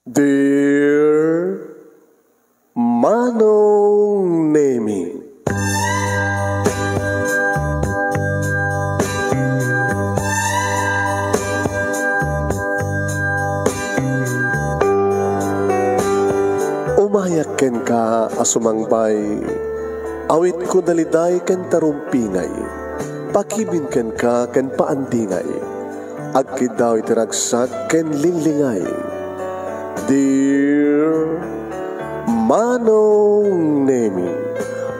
Dear Manong Nemi, umayak ken ka asumangbay, awit ko daliday ken tarumpingay, pakibin ken ka ken paandingay, agkid daw itiragsak ken linglingay. Dear Manong Nemi,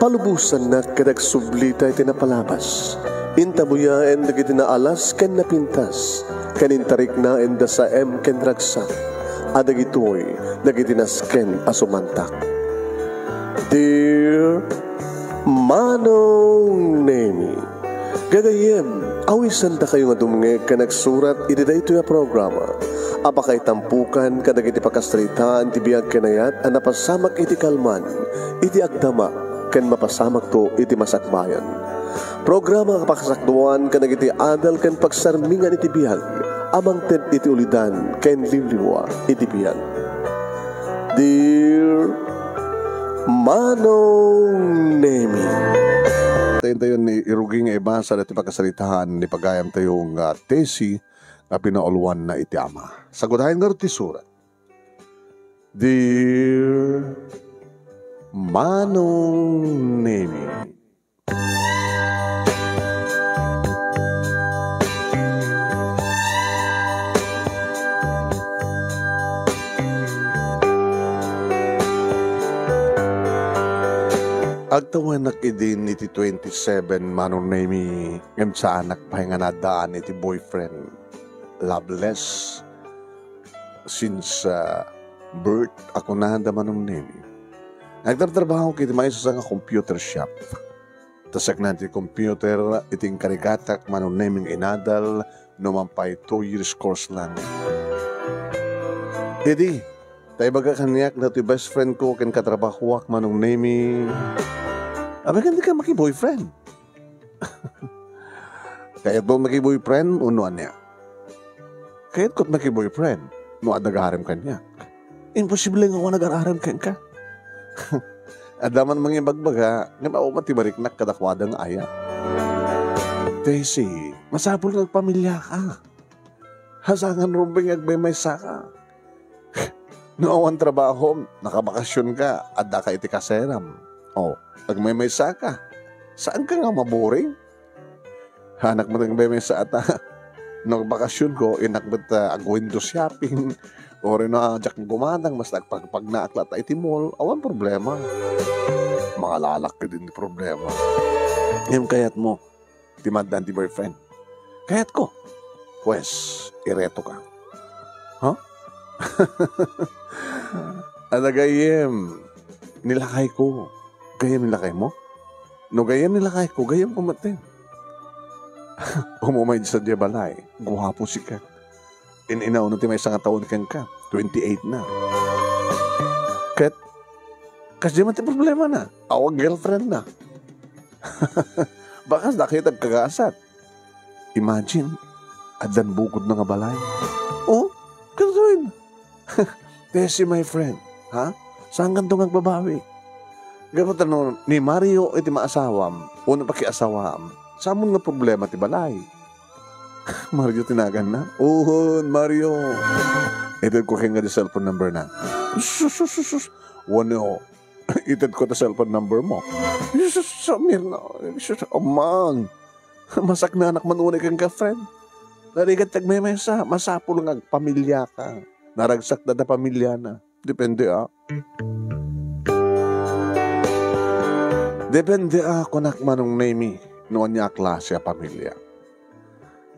palubusan na kadag sublita iti napalabas, intabuya en dagiti naalas ken napintas, kanintarik na en da sa ken ragsak, adagitoy dagiti nasken asumantak. Dear Manong Nemi, gagayem, awisan ta kayo nga dumnge ka nagsurat iti daytoy a programa. Apakay tampukan kadag iti pakastritaan ti biyag kenayat a napasamak iti kalman, iti agdama, ken mapasamak to iti masakbayan. Programa kapakasakduan kadag iti adal ken pagsarmingan iti biyag, amang ted iti ulidan ken limliwa iti biyag. Dear Manong Nemi, tayo ni iruging ibasa at ipagkasalitahan ni pagayam tayong tesi na pinauluan na iti ama. Sagudahin nga rin ti surat. Dear Manong Nemi, agtawan nakidin iti 27 Manong Nemi ngem sa anak pahinga nadaan iti boyfriend. Loveless since birth ako na handa Manong Nemi. Nagtatrabaho kiti may isa nga computer shop. Tasak na iti computer iting karigatak Manong Nemi inadal numampay 2 years course lang. Edi, tayo baga kaniyak na ito best friend ko ken katrabahuak Manong Nemi. Abi hindi ka maki-boyfriend. Kaya doon maki-boyfriend, unuan niya. Kaya ko't maki-boyfriend, no nag-aharem ka niya. Imposible nga ako nag-aharem ka. Adaman mga bagbaga, nga ba matibariknak kadakwadang aya. Tesi, masapol nagpamilya ka. Hasangan rumbing agbemay saka. Noong trabaho, nakabakasyon ka, adda ka iti kaseram. Nagmemay saka. Saan ka nga maboring? Hanak mo nagbemay sa ata. Nung bakasyon ko, inakbet window shopping. O rin na jak gumadang, mas nagpagpag na aklat iti mall. Awan problema. Mga lalak ka din problema. Ngayon kayat mo, timandan ti boyfriend. Kayat ko. Pues, ireto ka. Huh? Alagayem, nilakay ko. Gayam nilakay mo? No gayam nilakay ko, gayam pumatin. Umumay sa diabalay, guwapo si ka. Inaw na ti may isang taon kang ka, 28 na. Kasi di man ti problema na, awag girlfriend na. Bakas nakitag kagasat. Imagine, adan bukod na nga balay. Oh, kasuin. Tesi my friend, ha? Saan ganito nga babawi? Gapot ni Mario iti maasawam, una pakiasawam, samon nga problema ti balay. Mario tinagan na? Mario. Itad ko kaya nga di cellphone number na. Wano, itad ko ta cellphone number mo. Samir na. Amang. Masak na anak manunay kang ka-friend. Narigat tagmemesa, masapul nga pamilya ka. Naragsak na pamilya na. Depende Depende kunak Manong Nemi noon niya klase a pamilya.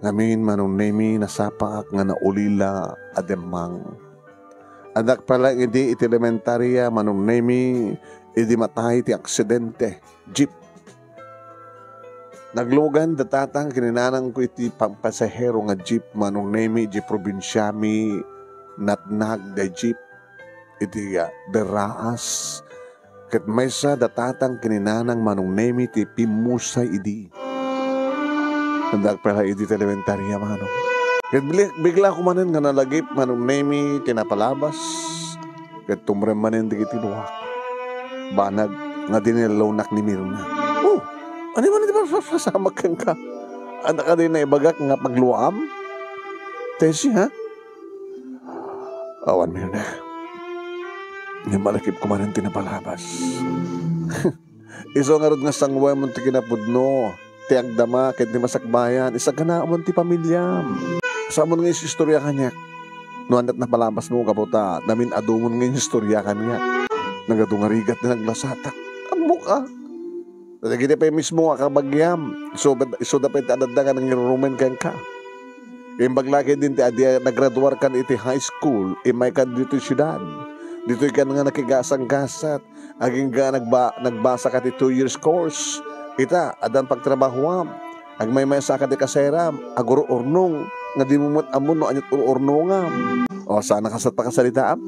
Ngamin Manong Nemi nasapak nga naulila ademang. Anak pala iti elementarya Manong Nemi idi matay ti aksidente jeep. Naglugan datatang kininanang ko iti pampasahero nga jeep Manong Nemi di probinsyami natnag da jeep iti deraas. Kat may sa datatang kininanang Manong Nemi ti pimusay idi. Nandag pala idi elementarya Manong. Kat bigla ko manin nga nalagip Manong Nemi tinapalabas. Kat tumremanin di kitinuha. Banag nga dinilawnak ni Mirna. Oh, ano man ito ba sasama kang ka? Anak ka din na ibagak nga pagluam? Tesi, ha? Awan Mirna. Yung malakip ko man ang tinapalabas. Iso nga rin nga sangway mo ti kinapudno. Ti agdama, kahit di masakbayan. Isa ka na ti pamilyam. Sa mo nga yung istorya kanya. Noon at napalabas mo kaputa. Namin adumon nga yung istorya kanya. Nagadungarigat na naglasatak. Ang muka. Nagigit pa yung mismo nga kabagyam. Iso da pa iti adadagan ng irurumen kang ka. Yung baglaki din ti adi nagraduar kan iti high school. Imay ka dito siyudad. Dito ka nga nakigasang-gasat. Aging ka nagbasa ka ti 2 years course. Ita, adan pagtrabahuam. Agmay-may sa ka ti kaseram. Aguro-urnong. Nga di mo amon no anyot urnongam. O sana kasat pa kasalitaan.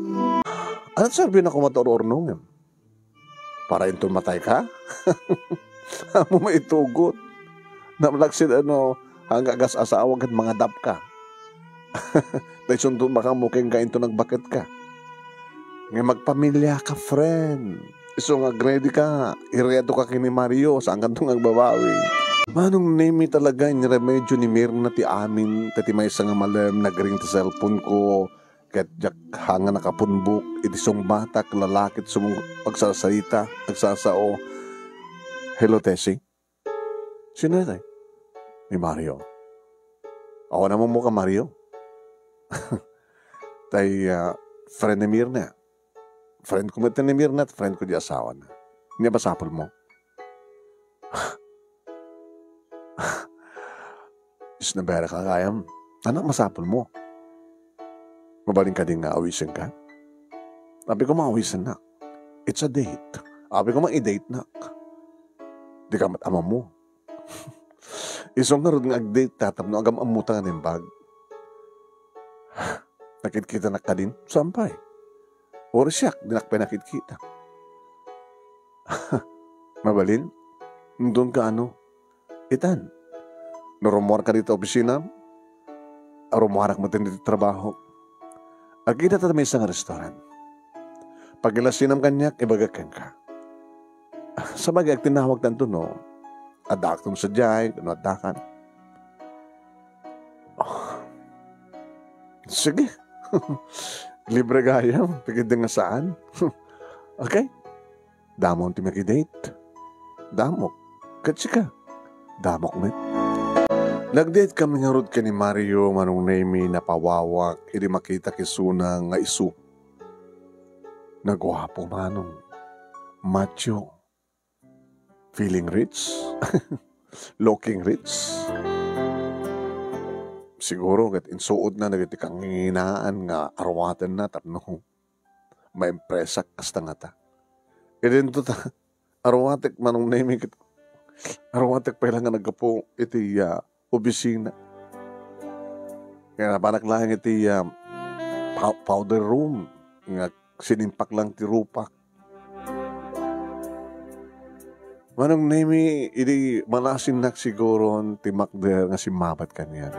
Ano't sabi na kumato-urnongam? Para ito matay ka? Amo maitugot. Namlaksid hangga gas asawa kat mga dap ka. Dahil sundun baka muking ka ito nagbakit ka. Ngay magpamilya ka, friend. Iso nga ready ka. Iredo ka kini Mario. Saan ka itong nagbabawi? Manong name talaga yung remedyo ni Mirna ti amin. Tati may isang malam nagring ti cellphone ko. Kat jak hanga nakapunbuk. Itisong batak, lalakit sumong pagsasalita. Nagsasao. Hello, Tessie. Sino na tayo? Ni Mario. Ako naman mo ka, Mario. Tay, friend ni Mirna. Friend ko ni Mirna at friend ko di asawa na. Hindi ba sapol mo? Is na bera ka kayam. Anak masapol mo. Mabaling ka din nga awisin ka. Sabi ko maawisin na. It's a date. Sabi ko i-date na. Di ka matama mo. Isong nga rin nga ag-date tatap no agam amutan ng bag. Nakit-kita na ka din. Sampay. Or siyak, dinakpay nakit-kita. Mabalin? Doon ka Itan. Narumuar ka dito opisina. Arumuarak mo din dito trabaho. Agita tayo may isang restaurant. Pag ilasinam kanyak, ibagakan ka. Sa bagay, tinawag tanto adak tong sadyay, adakan. Oh. Sige. Libre gayam, pagkita nga saan. Okay? Damon ti makidate. Damok. Katsi ka. Damok met. Nag-date kami nga rod ka ni Mario manong name na pawawak. Hindi makita kisuna nga isu. Nagwapo manong. Macho. Feeling rich. Looking rich. Siguro kat insuod na nagiti kang nginaan nga arwatan na tapno maimpresak kasta nga ta. Idin to ta arwatek manong name kit arwatek pa lang nga nagkapo iti opisina. Kaya napanak lang iti powder room nga sinimpak lang ti rupak. Manong name iti malasin nak siguro ti makder nga si mabat kanyan.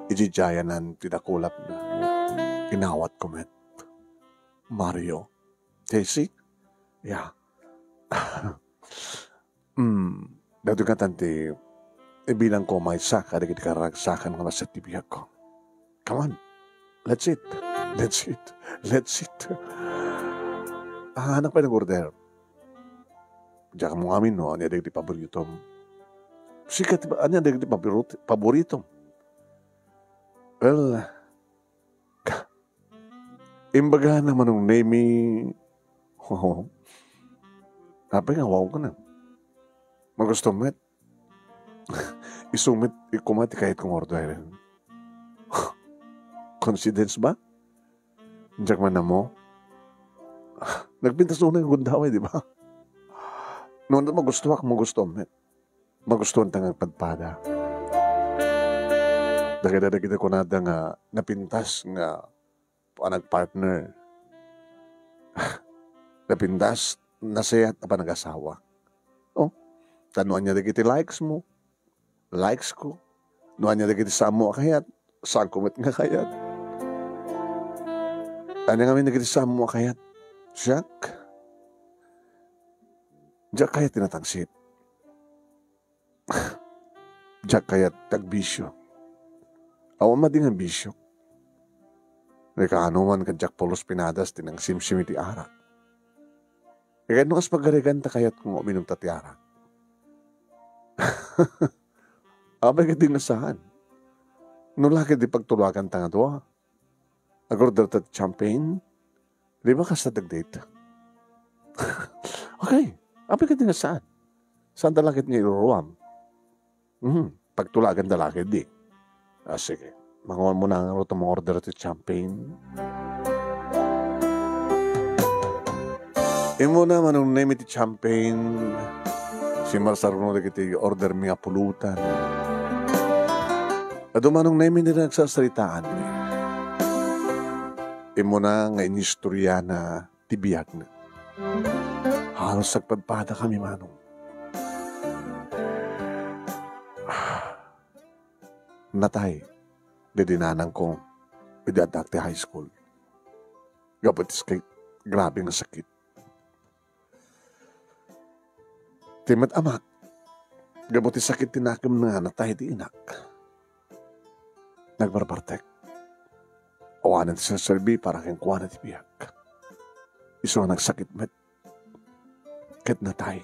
Ijijayanan tinakulap na. Inawat ko met. Mario. Tessie? Yeah. Dato ka tanti, bilang ko may saka, dagit karagsakan nga sa tibiyag ko. Come on. Let's eat. Let's eat. Let's eat. Anak pa ng order. Diyan ka mo amin, no? Ano yung dagit paborito? Sikat ba? Ano yung dagit paborito? Well, imbaga naman ng name Apa nga, wow ko na. Magusto met. Isumit, ikumati kahit kung order. Coincidence ba? Diyak man na mo. Nagpintas doon ng gundaway, di ba? Noon na magusto met. Magustuhan tangang padpada. Dagada kita ko nada nga napintas nga nagpartner. Napintas nasayat na pa nag-asawa. Oh, tanuan niya dagiti likes mo. Likes ko. Nuan niya dagiti samo kayat. Saan kumit nga kayat. Ano nga may nagrisam mo kayat? Jack? Jack kayat tinatangsit. Jack kayat tagbisyo. Awan mading ang bisyo. Rekaanuman ka Jack Polos Pinadas tinang simsimiti arak. Kaya no kas paggariganta kayat kung uminom tati arak. Abay ka din nasaan. No laki di pagtulagan tanga doa. Agorder tat champagne. Di ba ka sa date? Okay. Abay ka din nasaan. Saan dalakit nga iluruam? Pagtulagan dalakit di. Sige. Manguan mo na ang ruto mong order tat champagne. Imo na manong name iti champagne. Si Marsarno na kiti order mga pulutan. At manong name nila nagsasalitaan mo. Imo na nga inistorya na tibiyag na. Halos sagpadpada kami manong. Natay, didinanan ko idadakte high school. Gabatis kay grabe nga sakit. Timat amak, gabatis sakit tinakim na natay di inak. Nagbarbartek. Awanan sa serbi para kang kuha na tibiyak. Iso nagsakit met. Ket natay.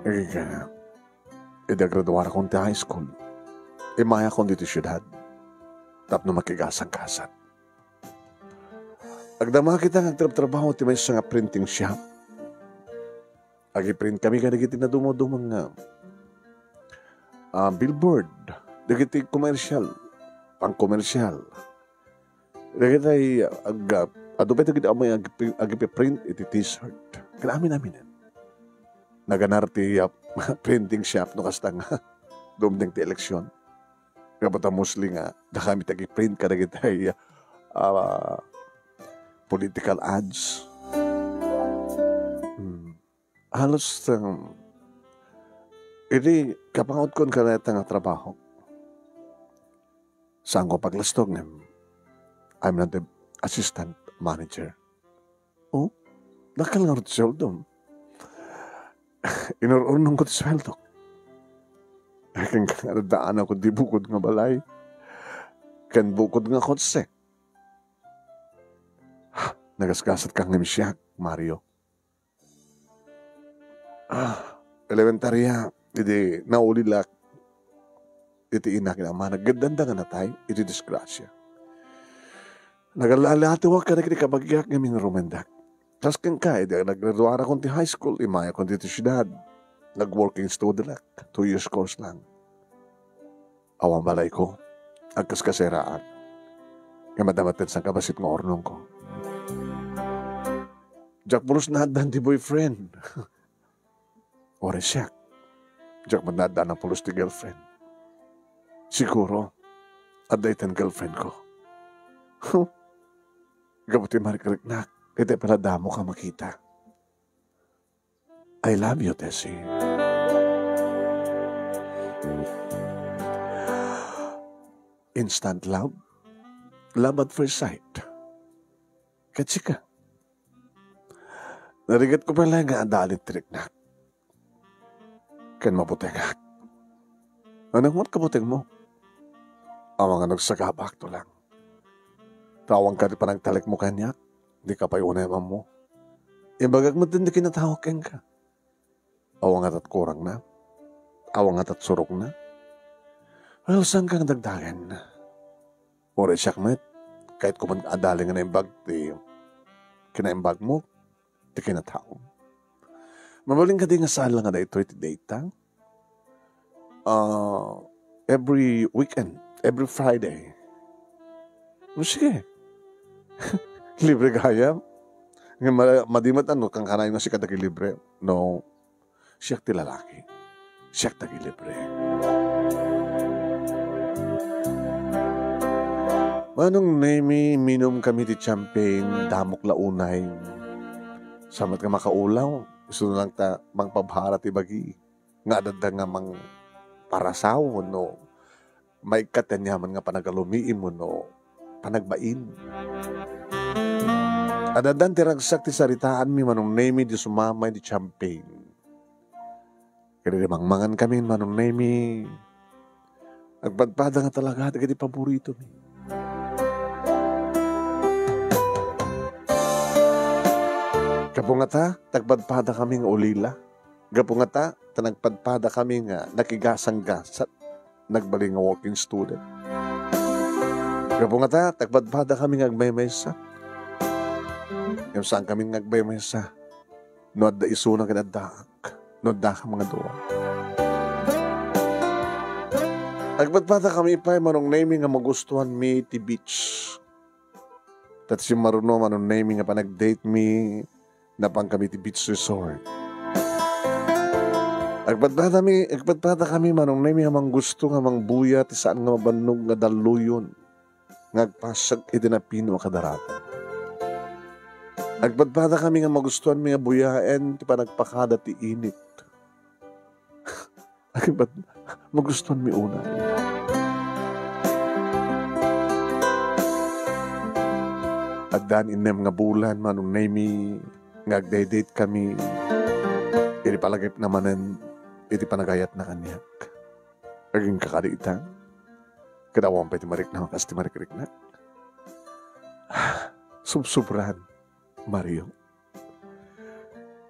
Kaya, idagraduar akong ti high school. Imaya akong dito syudad. Tapno makigasang-kasat. Agdama kita nagtrabaho ti may nga printing shop. Agi-print kami ka nagiti na dumodumang billboard. Nagiti commercial. Pang-commercial. Nagiti adupay nagiti amay agi-print iti t-shirt. Kalamin namin yan. Naganar ti printing shop no kastang dumding ti eleksyon. Kapata mostly nga na kami tagi-print ka nagiti political ads. Halos ini kapangot kon ka na nga trabaho. Saan ko paglastog na I'm not the assistant manager. Oh, nakalangar ti sweldo. Inurunong ko ti sweldo. Kaya kanadaan ako di bukod nga balay. Kan bukod nga konsek. Nagasgasat kang nimisyak, Mario. Elementarya, hindi naulilak. Iti inakin ama, nagandanda nga natay, iti disgrasya. Nagalalato ka na kini kabagyak nga minurumendak. Tas kang ka, naggraduara kong ti high school, imaya kong ti syudad. Nag-working student lang, 2 years course lang. Awang balay ko, agkas-kaseraan. Nga madamatin sa kabasit ng ornong ko. Jack Bruce nadan ti boyfriend. Ore siya. Jack nadan ang pulos ti girlfriend. Siguro, at daytan girlfriend ko. Gabuti marikaliknak, iti pala damo ka makita. I love you, Tessie. Instant love? Love at first sight. Katsika. Narigat ko pala nga adalit triknak. Kan maputengak. Anong mat kaputeng mo? Ang mga nagsagabak to lang. Tawang ka pa ng talik mo kanyak, di ka pa iunayaman mo. Ibagag mo din di kinatawag ka. Awang atat kurang na. Awang atat surok na. Well, saan kang dagdagan? Ore siyak met, kahit kuman adaling na yung bag, di kinaimbag mo, di kinatawag. Mabaling ka din nga saan lang na ito iti data. Every weekend, every Friday. Sige. Libre kaya. Madimat ano, kang kanay na si kadagi libre. No, siyak ti lalaki. Siyak tagi libre. Manong nemi, minom kami ti champagne, damok launay. Samat ka makaulaw. Gusto lang ta mang pabhara ti bagi. Nga adada nga mang parasaw no. may katanyaman nga panagalumiin mo no, panagbain. Adadan tiragsak ti saritaan mi manong nemi di sumamay di champagne. Kaya di mangmangan kami manong nemi. Agpadpada nga talaga di paborito mi. Kapungata, tagpadpada kami nga ulila. Kapungata, tanagpadpada kami nga nakigasang gasat. Nagbaling nga working student. Kapungata, tagpadpada kami nga agmaymaysa. Yung saan kami nga agmaymaysa. Noad da iso na kinadaak. Noad da ka mga doa. Tagpadpada kami pa manong naming nga magustuhan mi ti beach. Tat si maruno manong naming nga panag-date mi napang kami ti beach resort. Agpadpada kami manong nami amang gusto nga mang buya ti saan nga mabanog nga daluyon ngagpasag iti na pino kadaratan. Agpadpada kami nga magustuhan mi nga buyaen ti panagpakada ti init. Magustuhan mi una. Agdan inem nga bulan manong nami ngagdedate kami. Iti palagip namanen, iti panagayat na kanyak. Aging kakalitan. Kadawang pa iti marik na makas ti marik-rik na. Subsubran, Mario.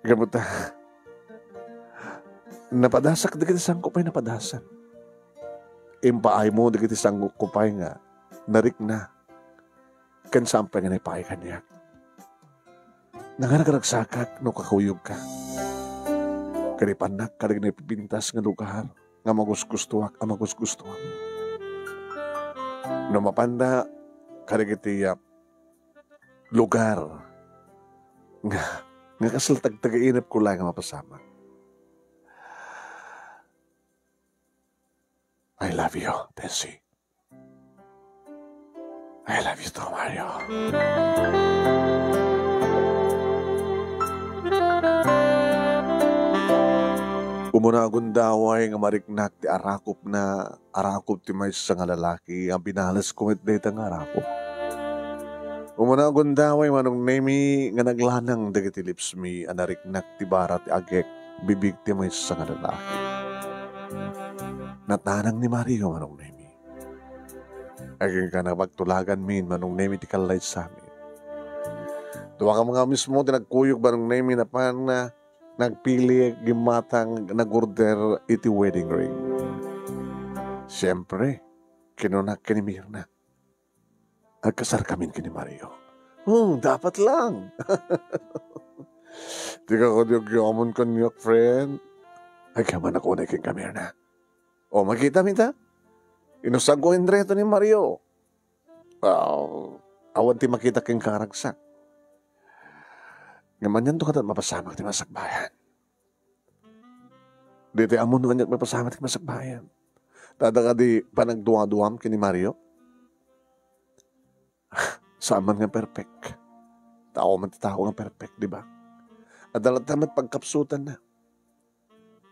Gamuta. Napadasak di kiti sang kupay napadasan. Impaay mo di kiti sang kupay nga narik na. Kan sampay nga naipay kanyak. Nangaragaragsakak no kakuyog ka. Karipanak karig na ipipintas nga lugar nga magusgustuak ang magusgustuak. No mapanda karig iti lugar nga kasal tagtagainap ko lang nga mapasama. I love you, Tessie. I love you too, Mario. Umunagon daway nga mariknak ti arakop ti may sa nga lalaki ang binalas kumit data nga arakop. Umunagon daway manong nemi nga naglanang dagiti lips mi anariknak ti barat ti agek bibig ti may sa nga lalaki. Natanang ni Mario manong nemi. Aging ka napagtulagan min manong nemi ti kalay sa amin. Tuwa ka mga mismo ti nagkuyog manong nemi na pan na nagpili gimatang nag-order iti wedding ring. Siyempre, kinunak kini Mirna. Agkasar kami kini Mario. Dapat lang. Di ka ko diyogyamon kanyak, friend. Ay kaman ako na king Mirna. O, makita mita? Inusag ko indreto ni Mario. Awan ti makita king karagsak. Ngaman yan to katat mapasamak ti masakbayan. Dito amon nga niya mapasamak ti masakbayan. Tada ka di panagduwa-duwam kini Mario. Saaman nga perfect. Tao man ti tao nga perfect, di ba? At dalatamat pagkapsutan na.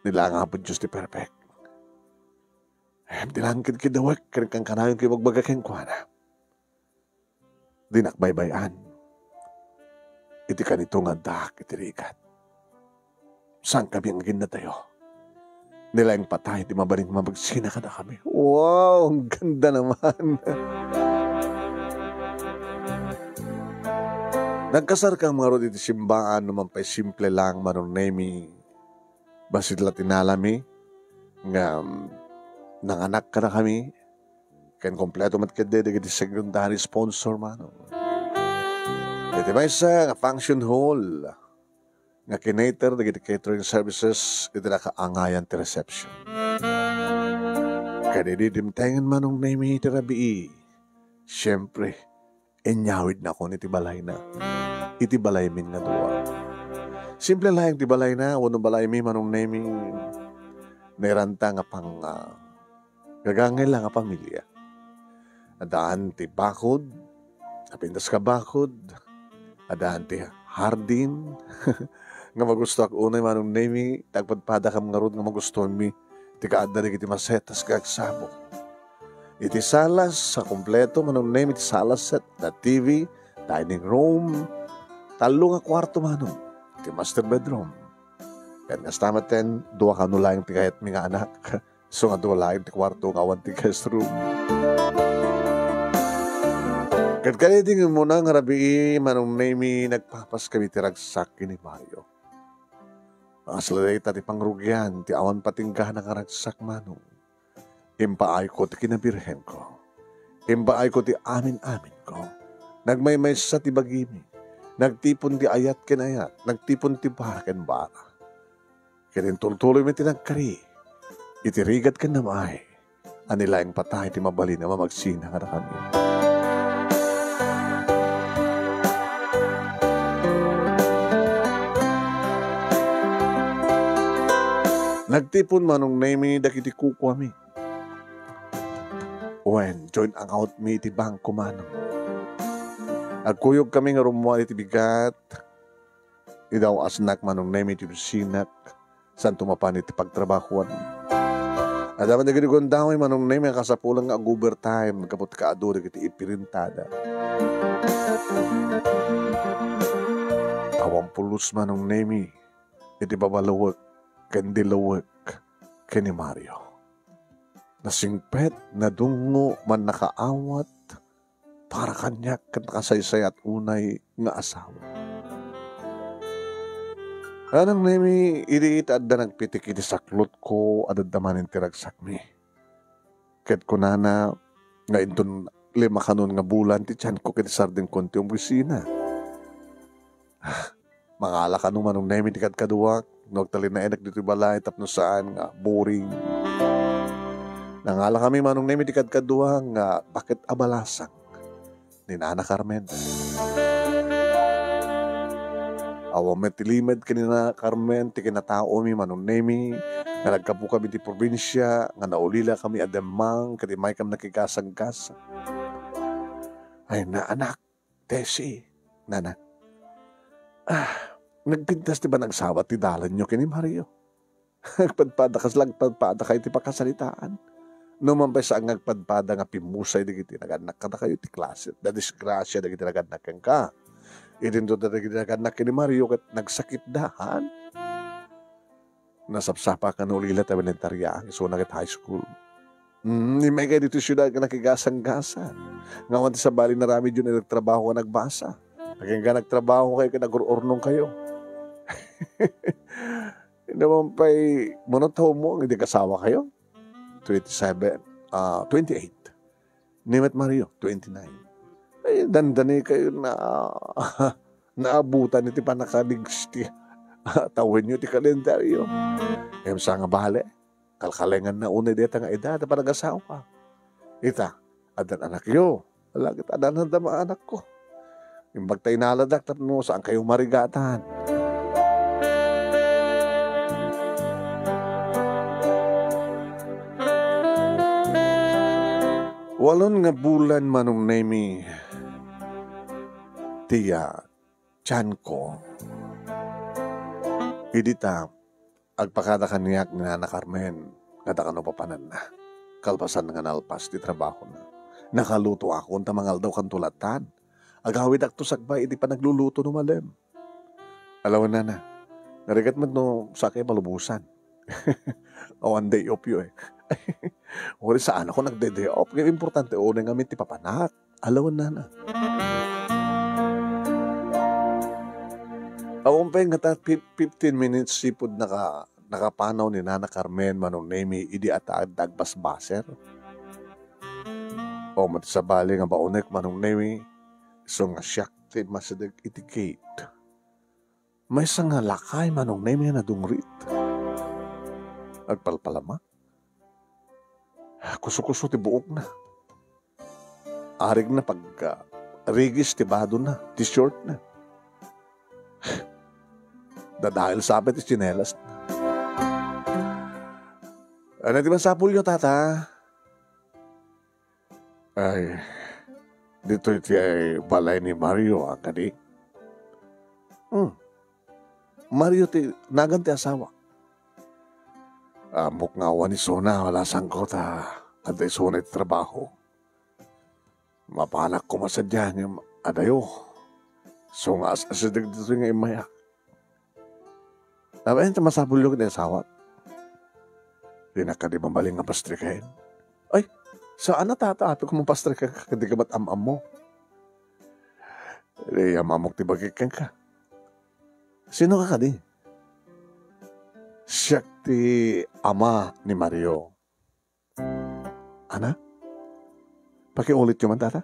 Nila nga po Diyos ti perfect. Dilangkid kidawak, kaya kang kanayon kayo magbagakeng kwa na. Dinakbaybayan. Iti kanito nga dak, iti rikat. Saan kami ang ginatayo? Nila yung patay, di mabaling mabagsina ka na kami. Wow, ang ganda naman. Nagkasar kang mga ron iti simbaan naman pa'y simple lang manong nemi. Basit latinalami nga nanganak ka na kami. Kan kompleto matkede, iti secondary sponsor manong. Iti may isa nga function hall nga kinater dagiti catering services iti nakaangayan ti reception. Kanidi dimtengan manong nami iti rabii. Siyempre, enyawid na ako iti balay na. Iti balay min nga duwa. Simple lang iti balay na, wano balay mi manong nami nairanta nga pang gagangay lang nga pamilya. Adaan ti bakod, napindas ka bakod, adaan ti hardin, nga magusto ako unay manong nami, tagpadpada ka mga rod nga magustuhan mi, ti kaadda iti masetas kagsabok. Iti salas sa kompleto manong name iti salas set na TV, dining room, talo nga kwarto manong iti master bedroom. Yan nga stamaten, duwa ka nulayang ti kahit mga anak. So nga duwa lang ti kwarto nga awan ti guest room. Kat kaniting muna nga rabi manong name nagpapas kami ti ragsak ni Mario. Asladay ti pangrugyan ti awan patingga na karagsak manong. Impaay ko ti kinabirhen ko. Impaay ko ti amin-amin ko. Nagmaymay sa ti bagimi. Nagtipon ti ayat kinayat. Nagtipon ti bara ken bara. Kaya tuloy may tinagkari. Itirigat ka namay. Anilayang patay ti mabali na mamagsina ka na kami. Nagtipon manong name dakiti kukwami. When join account mi iti bangko manong. Agkuyog kami nga rumuan iti bigat. Idaw asnak manong name iti bisinak. San tumapan iti pagtrabahuan. At dapat nagiging daway manong name nga kasapulang nga overtime. Kapot kaado iti ipirintada. Awang pulos manong name iti babalawag. Kandilawag kini Mario. Nasingpet na dungo man nakaawat para kanyak kat nakasaysay at unay nga asawa. Anang nemi iriit adda nagpitik iti saklot ko adad damanin tiragsak mi. Ket kunana nga inton 5 kanon nga bulan ti tiyan ko kiti sarding konti ang bisina. Mangala ka naman nung nemi ti kadkaduwak. Nagtalin na enak dito balay tapno saan nga boring. Nangala kami manong nemi tikad kadua nga bakit abalasang ni Nana Carmen. Awam metilimed kanina Carmen ti kinatao mi manong nemi nga nagkapu kami ti probinsya nga naulila kami ademang kati may kam nakikasang-kasang. Ay na anak, Tessie, Nana. Nagpintas ti ba nagsawa ti dalan nyo kini Mario? Nagpadpada kas lang padpada kayo ti pakasalitaan. Numampay sa ang nagpadpada nga pimusay digiti naganak ka na kayo ti klase. Da disgrasya digiti naganak ka. Idin doon digiti naganak kini Mario kat nagsakit dahan. Nasapsapa ka na ulila tabi ng so nagit high school. Ni may kayo dito syudad ka nakigasang-gasan. Ngawan ti sa bali na rami dyan nagtrabaho ka nagbasa. Naging nagtrabaho kayo nag-urnong kayo. Hindi naman pa'y monotaw mo, hindi kasawa kayo. 28. Nimet Mario, 29. Ay, dandani kayo na naabutan iti panakaligs ti tawin nyo ti kalendaryo. Kaya sa nga bale, kalkalengan na unay deta nga edad na panag-asawa. Ita, adan anak yo. Alagit adan na dama anak ko. Yung bagtay naladak tapno saan kayo marigatan. Walon nga bulan manong nemi tiya tiyan ko. Idita agpakada kaniyak ni Nana Carmen nga takano papanan na. Kalpasan nga nalpas ti trabaho na. Nakaluto ako unta mangal daw kan tulatan. Agawid akto sagbay iti pa nagluluto no malem. Alawan na. Narigat mo no sakay malubusan. One day off yun eh. Wala saan ako nagde-day off. Kaya importante o nang amin ti papanak. Alawan na. Awang pa nga 15 minutes sipod nakapanaw ni Nana Carmen manong nemi idi at dagbasbaser. O matisabali nga baunek manong nemi so nga siyak ti masadag itikate. May sa nga lakay manong nemi na dungrit. Agpalpalama. Kuso-kuso ti buok na. Arig na pag rigis ti bado na, ti short na. Dadahil sabi ti chinelas na. Ano di ba sapul nyo, tata? Ay, dito iti ay balay ni Mario, ang kani. Mario ti nagan ti asawa. Amok nga awan ni Sona, wala sangko ta. at ay sunay trabaho. Mapanak ko masadya niya adayo. So nga sa dito nga imaya. Nabayan ta masabulog na asawa. Di na ka di mamaling nga pastrikahin. Ay, saan na tata? Ato kung mapastrika ka, hindi ka ba't am-am mo? Di am-amok tibagikan ka. Sino ka di? Siya ti ama ni Mario. Ana? Pakiulit yung man, tata?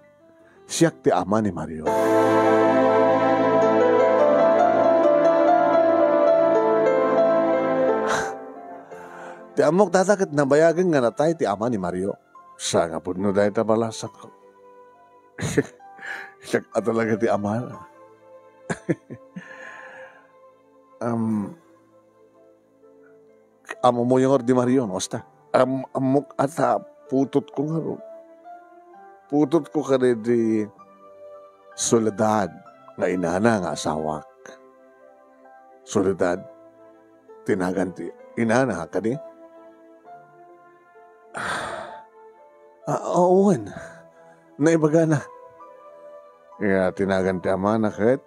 Siya ti ama ni Mario. Ti amok, tata, kat nabayagan nga natay ti ama ni Mario. Sa nga po no dahil tabalasak ko. Siya ka talaga ti ama na. Amo mo yung ordi Mario, no? Basta. Amok ata putot ko nga ro. Putot ko ka di Soledad nga inana nga asawak. Soledad, tinaganti. Inana ka di? Owen. Naibaga na. Kaya tinaganti ama na kahit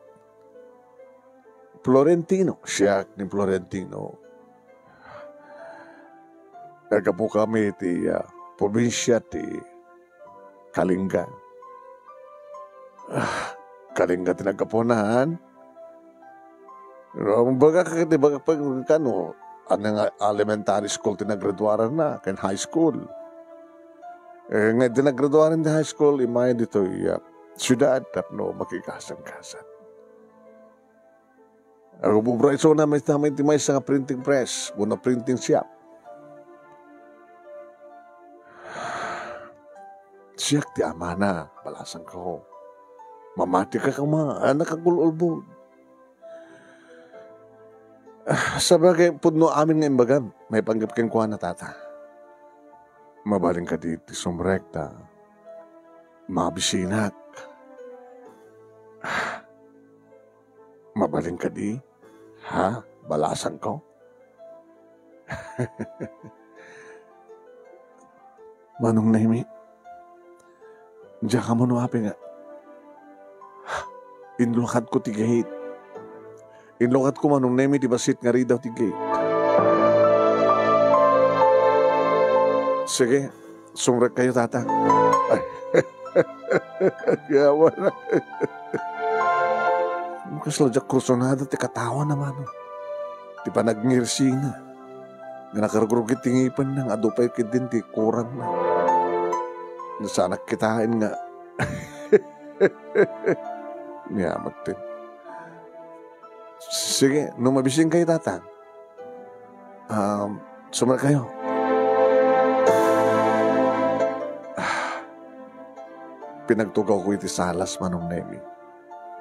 Florentino. Siya ni Florentino. Nagkapo kami ti probinsya ti Kalinga. Kalinga ti nagkapunahan. Baga kakiti baga pag kano, anong elementary school ti naggraduaran na, kan high school. Nga ti naggraduaran ti high school, imay dito siyudad tapno makikasan-kasan. Ako bubra iso na may ti may sa printing press, muna printing shop. Siyak ti ama na, balasan ko. Mamati ka kang mga anak kagululbog. Sabagay, pudno amin nga imbagam, may panggap kang kuha na tata. Mabaling ka di sumrekta, mabisinak. Mabaling ka di, ha? Balasan ko? Manong Naimi, diyan ka mo nuwapi nga. Inlukat ko ti gate. Inlukat ko manong Naimi ti basit nga rin daw ti gate. Sige, sumrek kayo tata. Ay, yawa na. Kaslodya krusonada ti katawa naman. Ti panagnirsi na. Nga nakarugurugit tingipan na. Adupay kidin ti kurang na. Nasanak kitain nga. Niyamat din. Sige, nung mabising kayo tata. Sumrek kayo. Pinagtugaw ko iti salas manong Nemi.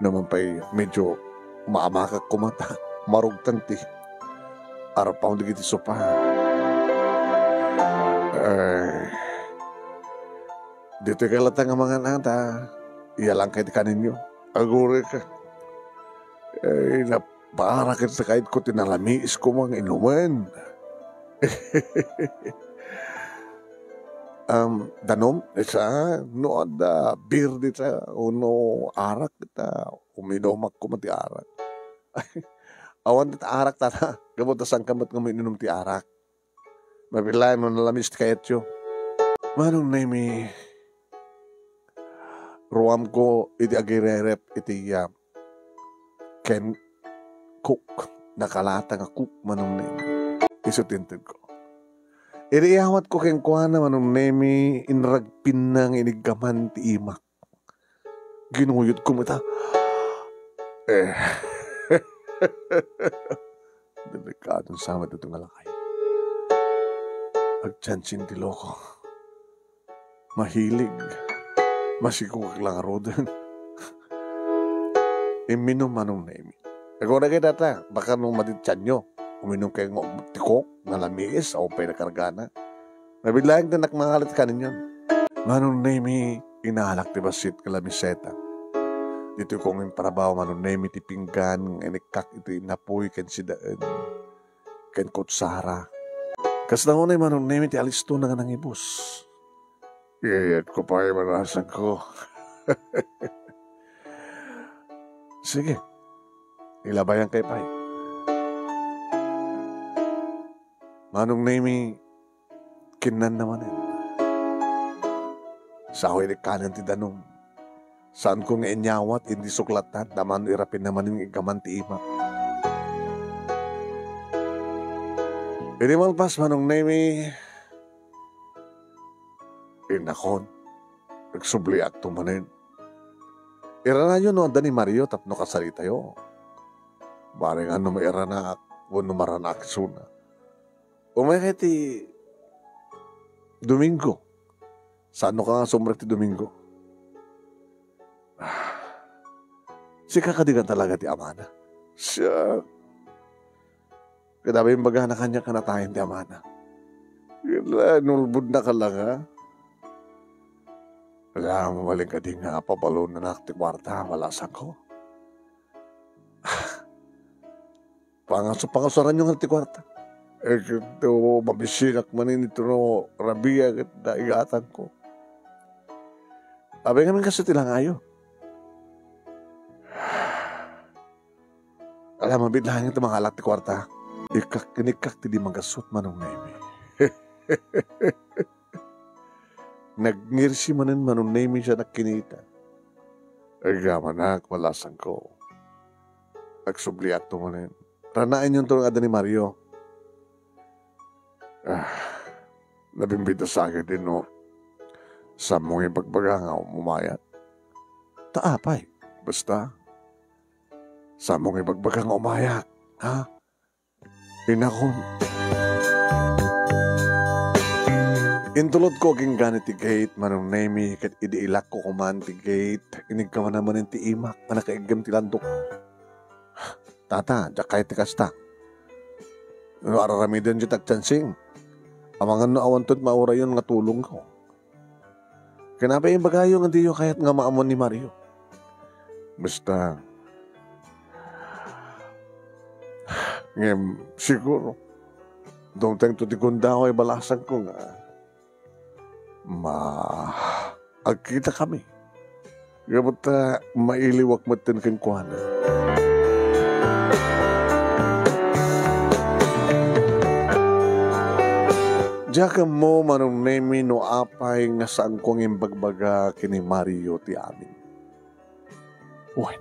Naman pa'y medyo maamakak kumata. Marugtan ti. Arapaw di kiti sopa. Dito kalata nga mga nata. Iyalang kayo ti kaninyo. Agure ka. Naparakit sa kahit ko tinalamiis ko mga inuman. Danom, isa, no ada beer dita, uno arak kita, uminom ako mati arak. Awan dita arak tata, gamot na sang kamat nga minum ti arak. Mabilay mo nalamis ti kayetyo. Manong Naimi, ruam ko iti agirerep iti Ken Cook, nakalata nga cook manong Naimi. Isutintin ko. Iriawat ko keng kuha naman ng Nemi inragpin ng inigaman ti imak. Ginuyot ko mata. Delikadong sama dito nga lakay. Agtsansing ti loko. Mahilig. Masikukak lang arodan. Iminom manong Nemi. Ako na kayo data, baka nung matitsan nyo. Uminom kayo ng tikok, nalamis, o pa'y nakargana. Nabilayag na nakmangalit ka ninyo. Manong Nemi, inaalak ti basit kalamiseta. Dito kong imparabaw, manong Nemi, ti pinggan, inikak iti napoy, ken sidaan, ken kutsara. Kas na unay, manong Nemi, ti alisto na nga ng ibus. Iyayat ko pa yung manasan ko. Sige, ilabayan kay Pai. Manong Nemi, kinan naman sa ako'y ni kanan ti danong. Saan ko nga inyawat, hindi suklatan, naman irapin naman yung igaman ti ima. Inimalpas Manong Nemi, inakon, nagsubli at tumanin. Ira na yun no, ni Mario, tapno kasarita yo. Baring ano may ira na, wano maranak suna. Umay ti Domingo. Saan ka nga sumrek ti Domingo? Si kakadigan talaga ti Amana. Siya. Kadabay yung baga na kanya kanatayin ti Amana. Yala, nulbud na ka lang ha. Wala, mamaling ka din nga papalo na nakti kwarta, malasan ko. Pangasuran yung nakti kwarta. Eh, ito, mabisinak manin ito no, rabia at daigatan ko. Abay kami kasi tilang ayo. Alam mo, bidlahan ito mga alak ti kwarta. Ikak-kinikak ti di magasot Manong Nemi. Nagngirsi manin Manong Nemi siya nakinita. Ay gamanak, malasan ko. Nagsubliak to manin. Ranain yung tulong ada ni Mario. Nabimbita sa akin din no. Sa mong ipagbaga nga umayat. Taapay, basta. Sa mong ipagbaga nga umayat. Ha? Inakon. Intulod ko king ganit ti gate, Manong Nemi, kat idiilak ko kuman ti gate. Inig ka man naman ti imak, manakaigam ti landok. Tata, jak kahit ti kasta. Ano araramidan di tagchansing. Amangan no awantod maura yun nga tulong ko. Kinapa yung bagayo nga diyo kahit nga maamon ni Mario. Basta, ngayon, siguro, doon tayong tutikunda ko ay balasan ko nga, agkita kami. Kapag mailiwak mo tin kang kuhanan. Diyan mo Manong Nemi no apay nga saan kong imbagbaga kini Mario ti amin. Uy.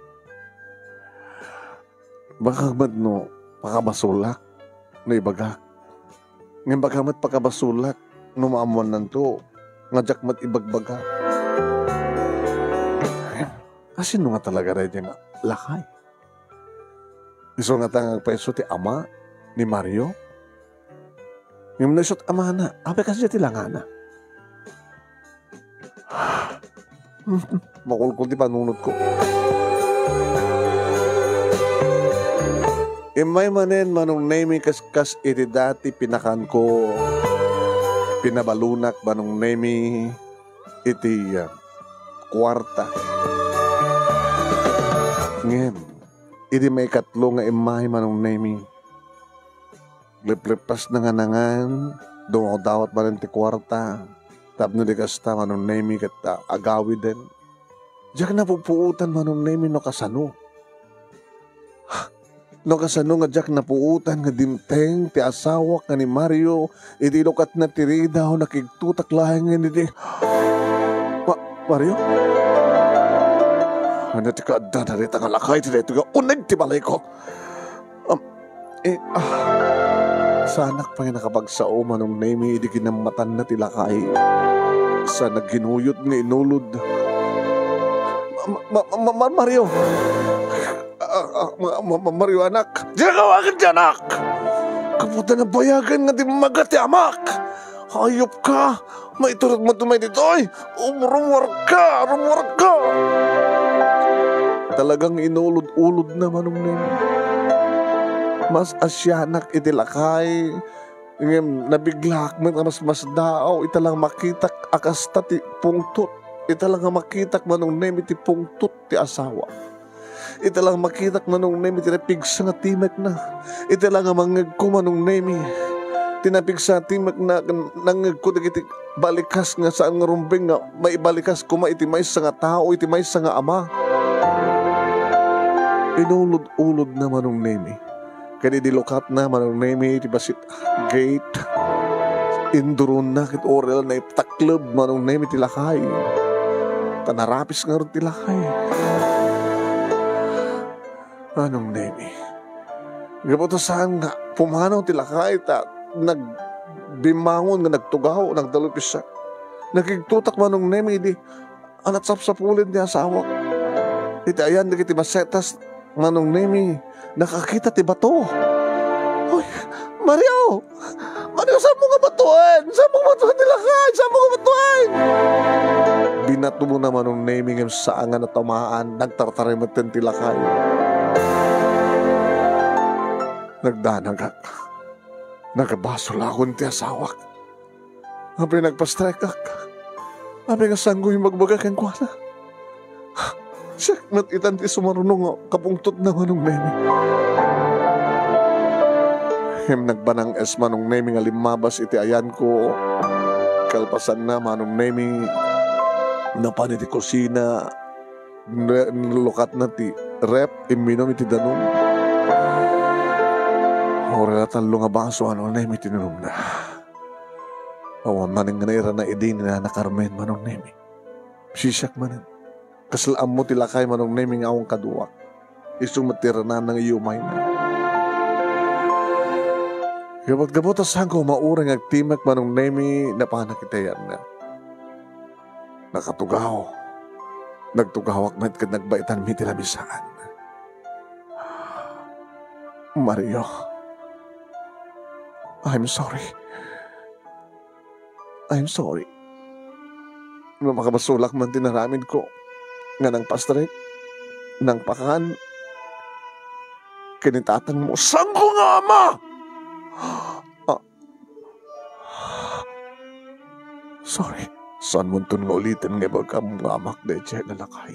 Baka ba't no pakabasulak no ibaga. Ngayon baka ba't pakabasulak no maamuan nanto nga jak mat ibagbaga. Kasi no nga talaga rin yung lakay. Iso nga tangang peso ti ama ni Mario. Yung nasot Amana, apay kasi siya tilangana. Makulkul di panunod ko. Imay manen Manong Nemi kaskas iti dati pinakan ko. Pinabalunak Manong Nemi iti kwarta. Ngayon, iti may katlo nga imay Manong Nemi. Liplipas na nga nangan, doon ako dawat ba rin ti kwarta, tapno di kasta Manong Nemi kat agawi din. Diyak na pupuutan Manong Nemi no kasano. No kasano nga diyak na puutan nga dimteng ti asawa ka ni Mario, idilokat na tirida o nakigtutak lahing nga nidi. Mario? Ano ti ka dadarita nga lakay ti dito nga unag ti balay ko. Sanak pa nga nakapagsao Manong Nemi, di kinamatan na tilakay. Sa nagginuyot nga inulod. Mario! Mario anak! Diyan kawagan dyan anak! Kaputa na bayagan nga di magati amak! Hayop ka! Maiturot mo tumay dito ay! Rumwar ka! Talagang inulod-ulod na Manong Nemi. Mas asyanak itilakay. Nabiglak man mas daaw. Italang makitak akasta ti pungtot. Italang makitak Manong Nemi ti pungtot ti asawa. Italang makitak Manong Nemi ti napigsa nga timek na. Italang mangag ko Manong Nemi. tinapig sa timag na nangagkudag iti balikas nga saan nga rumbeng nga maibalikas kuma iti may sa nga tao, iti may sa nga ama. Inulod-ulod na manong nemi. Kaya dilukat na manong nemi iti basit gate. Induron na kit orel na iptaklob manong nemi tilakay. Tanarapis nga rin tilakay. Manong nemi. Gabuto saan nga pumanaw tilakay ta nagbimangon nga nagtugaw, nagdalupis siya. Nagigtutak manong nemi di anat sapsapulid niya asawa. Iti ayan di kiti masetas manong nemi nakakita ti bato. Hoy, Mario! Mario, saan mo nga batuan? Saan mo nga batuan tilakay? Saan mo nga batuan? Binato mo naman ng nemi ng saan nga natamaan, nagtartarimat ng tilakay. Nagdanagak. Nagabasol akong ti asawak. Api nagpastrekak. Api nga sanggoy magbagak ang kuwana. Siya natitan ti sumarunong kapungtot na manong nemi. Him nagbanang esma nung nemi nga limabas iti ayan ko. Kalpasan na manong nemi napan iti kusina. Nilukat na ti rep iminom iti danon. Orelatan lo nga baso ano nemi tinulong na. Awan maning nga naira na idin na nakarmen manong nemi. Sisyak manin. Kasalaan mo tilakay manong nemi nga awang kaduwa. Isong matira na ng iyumay na. Gabot-gabot asan ko maurang agtimak manong nemi na panakitayan na. Nakatugaw. Nagtugawak na kat nagbaitan mi tilabisaan. Mario. I'm sorry. I'm sorry. Nung makabasulak man tinaramid ko nga ng pastrek, ng pakan, kinitatan mo, saan ko nga ama? Sorry. Saan mo ito nga ulitin nga baga mong amak na iti lalakay?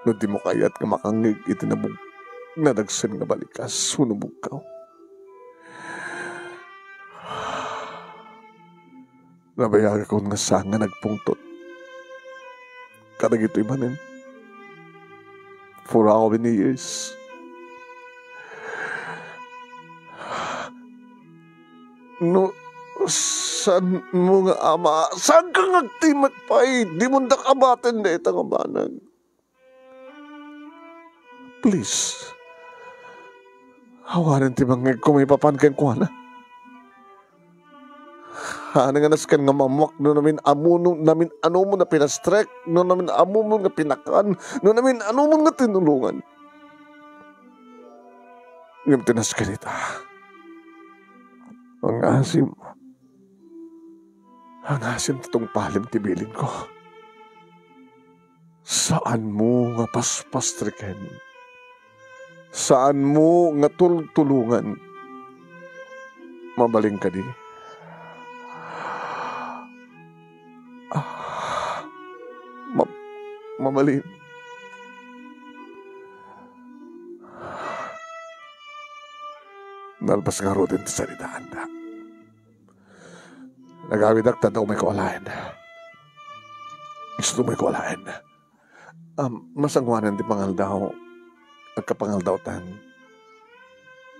No di mo kayat nga makangig itinabog na nagsin nga balikas, sunubog ka. Nabayaga ko nga saan nga nagpungtot. Karag ito'y manin. For how many years? No, saan mo nga ama? Saan ka ngagtimat pa eh? Di mo nakabatin na itang abanag. Please. Hawanan ti mangig kung may papankan ko na. Ano nga naskan nga mamuak, no namin amuno, namin ano mo na pinastrek, no namin amo mo nga pinakan, no namin ano mo nga tinulungan. Ngayon tinaskan ita. Ang asim itong palim tibilin ko. Saan mo nga paspastriken? Saan mo nga tulungan? Mabaling ka di. Mamalin. Nalpas nga ro din sa salitaan na. Nagawidak tanda ko may kualain. Gusto may kualain. Masangwanan di pangal daw. Pagkapangal daw tan.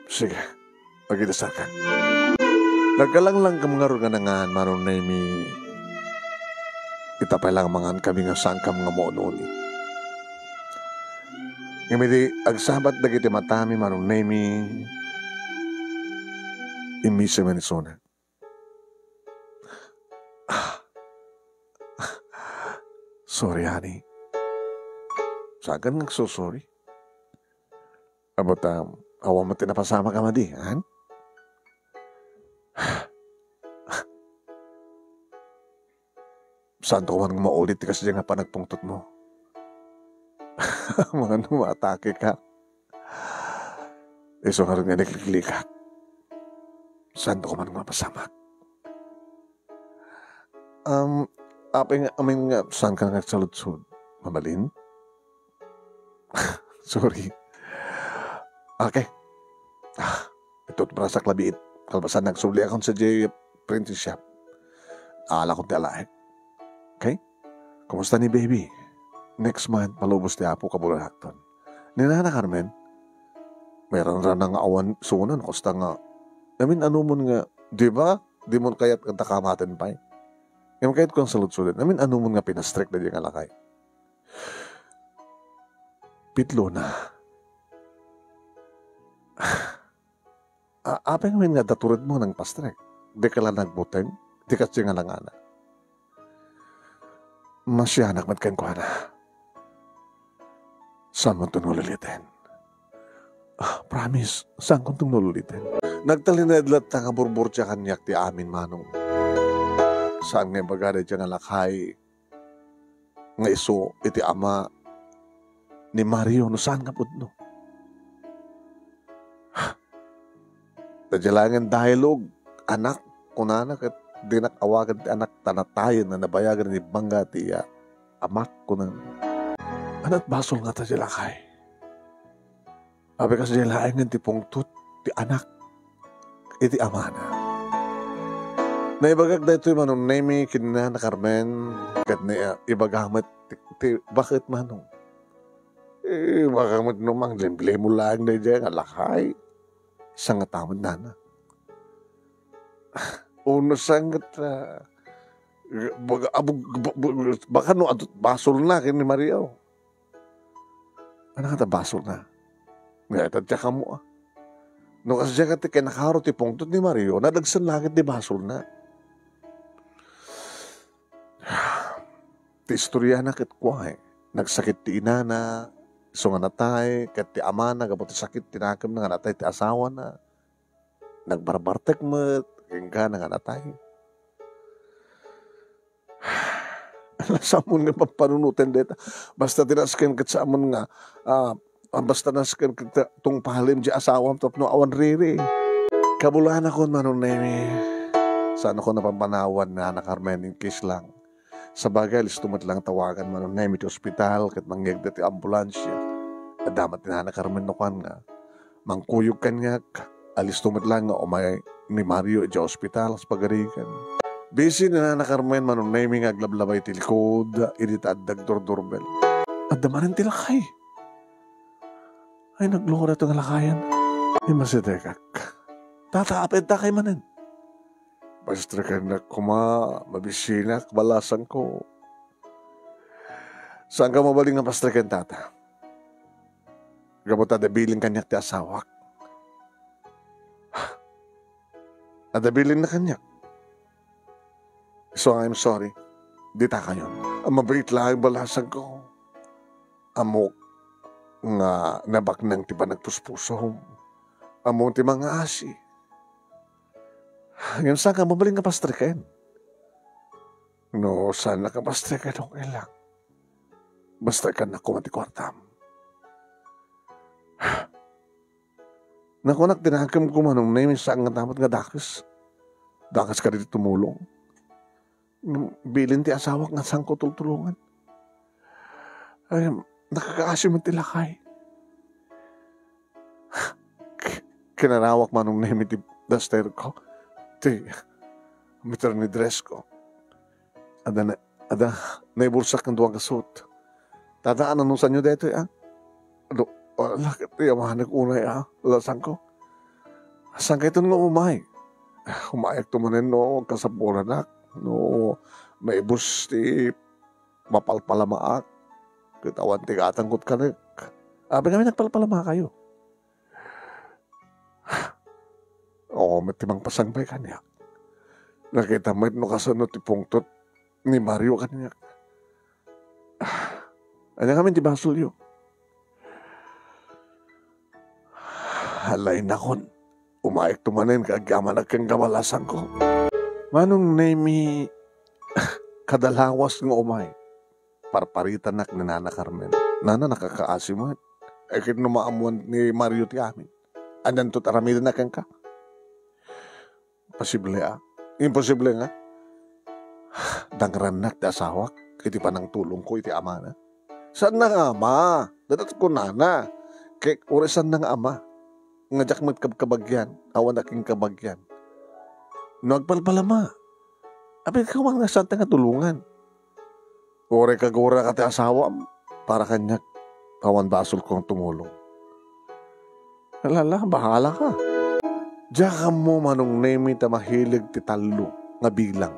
Sige. Magidasal ka. Nagkalanglang ka mga ro nga nangan maron na imi. Itapay lang mangan kami nga saan ka mga moono ni. Ngimidi, agsabat na kita matami manong nemi imisa manisona. Sorry, honey. Saan ka nagsusorry? Abot, awa mo tinapasama ka madi, han? Saan ko man maulit kasi nga pa nagpungtot mo. Mga numatake ka. Iso nga rin nga nakiklikak. Saan ko man mapasamak. Apeng aming nga, saan ka nagsaludsud? Mabalin? Sorry. Okay. Ito para sa klabiit. Kalbasan nagsubli akong sa J printing shop. Ala ko ti alaik. Okay? Kumusta ni baby? Next month, palubos ti Apo kabulahakton. Ni Nana Carmen, meron ra nga awan sunan, kusta nga. Namin ano mo nga, di ba? Di mo kaya't kamatin pa eh. Yung kahit kung salud-sulid, namin ano mo nga pinastrek na di nga lakay. Pitlo na. Apa nga nga daturid mo ng pastrek? Di ka lang nagbuteng? Di ka siya nga lang ana. Masyanak matkan ko na. Saan mo ito nulitin? Promise, saan ko ito nulitin? Nagtalinadlat na kaburbur siya kanyak ti amin manong. Saan nga bagada siya nga lakay? Nga iso, iti ama ni Mario, no saan nga pudno? Tadyalangan dialogue, anak, kunanak at dinakawagan ti anak tanatayan na nabayagan ni Bangga ti amak kunan. Anat basol nga tadyalakay. Abi kasi dyalangan ti pungtut ti anak iti amana. Naibagag da ito yung manong nemi kinina na Carmen kat na ibagamat ti bakit manong? Bagamat numang limble mo lang na dyan alakay. Isang atamad na. Uno sangat baka no adot basol na kini Maria. Ano ka basol na? Ngayon tadya ka mo no kasi dyan ka kinakaro ti pungtot ni Mario nadagsan langit di basol na. Ti istorya na kit kwa nagsakit ti inana so nga natay kat ti ama na gabot ti sakit tinakam na nga natay ti asawa na nagbarbartek met kengka na nga natay. Samon nga papanunutin deta basta tinasken kat sa amon nga basta nasken kat tung pahalim di asawa tapno awan riri kabulahan ako manong nemi saan ako napampanawan na Ana Carmen in case lang sa bagay listumat lang tawagan manong nemi ti ospital kat mangyagda ti ambulansya at damat ni Ana Carmen no kan nga mangkuyog kan nga alistumat lang nga umay ni Mario di ospital sa pagarikan. Busy na Ana Carmen manong nemi nga aglablabay ti likod idita addag doorbell. At damarin ti lakay. Ay naglungkot ito nga lakayan. Imasitekak. Tataapid ta kay manen. Basta ka na kuma, mabisinak, balasan ko. Saan ka mabaling nga pastrikan tata? Gabot adabiling kanyak ti asawak. Adabiling na kanyak. So I'm sorry. Dita ka yun. Ang mabait lang balasan ko. Amok nga nabak nang ti panagpuspusom. Amok ti mga asi. Ngayon saan ka mabaling nga pastrikan? No, saan na ka pastrikan okay lang. Basta ka na kumati kwartam. Nakunak tinakam ko manong na yung saan nga dapat nga dakas. Dakas ka rin tumulong. Bilin ti asawak nga saan ko tultulungan. Ay, nakakaasyo man tilakay. Kinarawak manong na yung daster ko. Ti, mitar ni dress ko. Ada, naibulsak ng duwang kasut. Tadaan anong sanyo dito lakit yung mga nag-unay lasan ko. Saan kayo ito nga umay? Umayak tumanin no, kasapunan na. No, may bus ti mapalpalamaak. Kitawan ti katangkot ka na. Abi kami nagpalpalama kayo. Oo, may timang pasangbay kanya. Nakita mo ito kasunod ti pungtot ni Mario kanya. Ano kami ti basulyo? Halay na kon. Umaik tumanin kagaman kang gawalasan ko. Manong nemi kadalawas ng umay. Parparitan nak ni Nana Carmen. Nana nakakaasim mo. Kit numaamuan ni Mario ti amin. Andan to taramida na kang ka. Posible Imposible nga. Dangran nak ti asawak. Iti panang tulong ko iti ama na. Saan na nga ama? Dadat ko Nana. Kaya urisan na nga ama. Ngajak magkabagyan, awan aking kabagyan. Nagpalpalama. Apin ka mga santa nga tulungan. Ore kagura ka ti asawam para kanyak kawan basol kong tumulong. Alala, bahala ka. Diyan mo manong nemi ta mahilig ti talo nga bilang.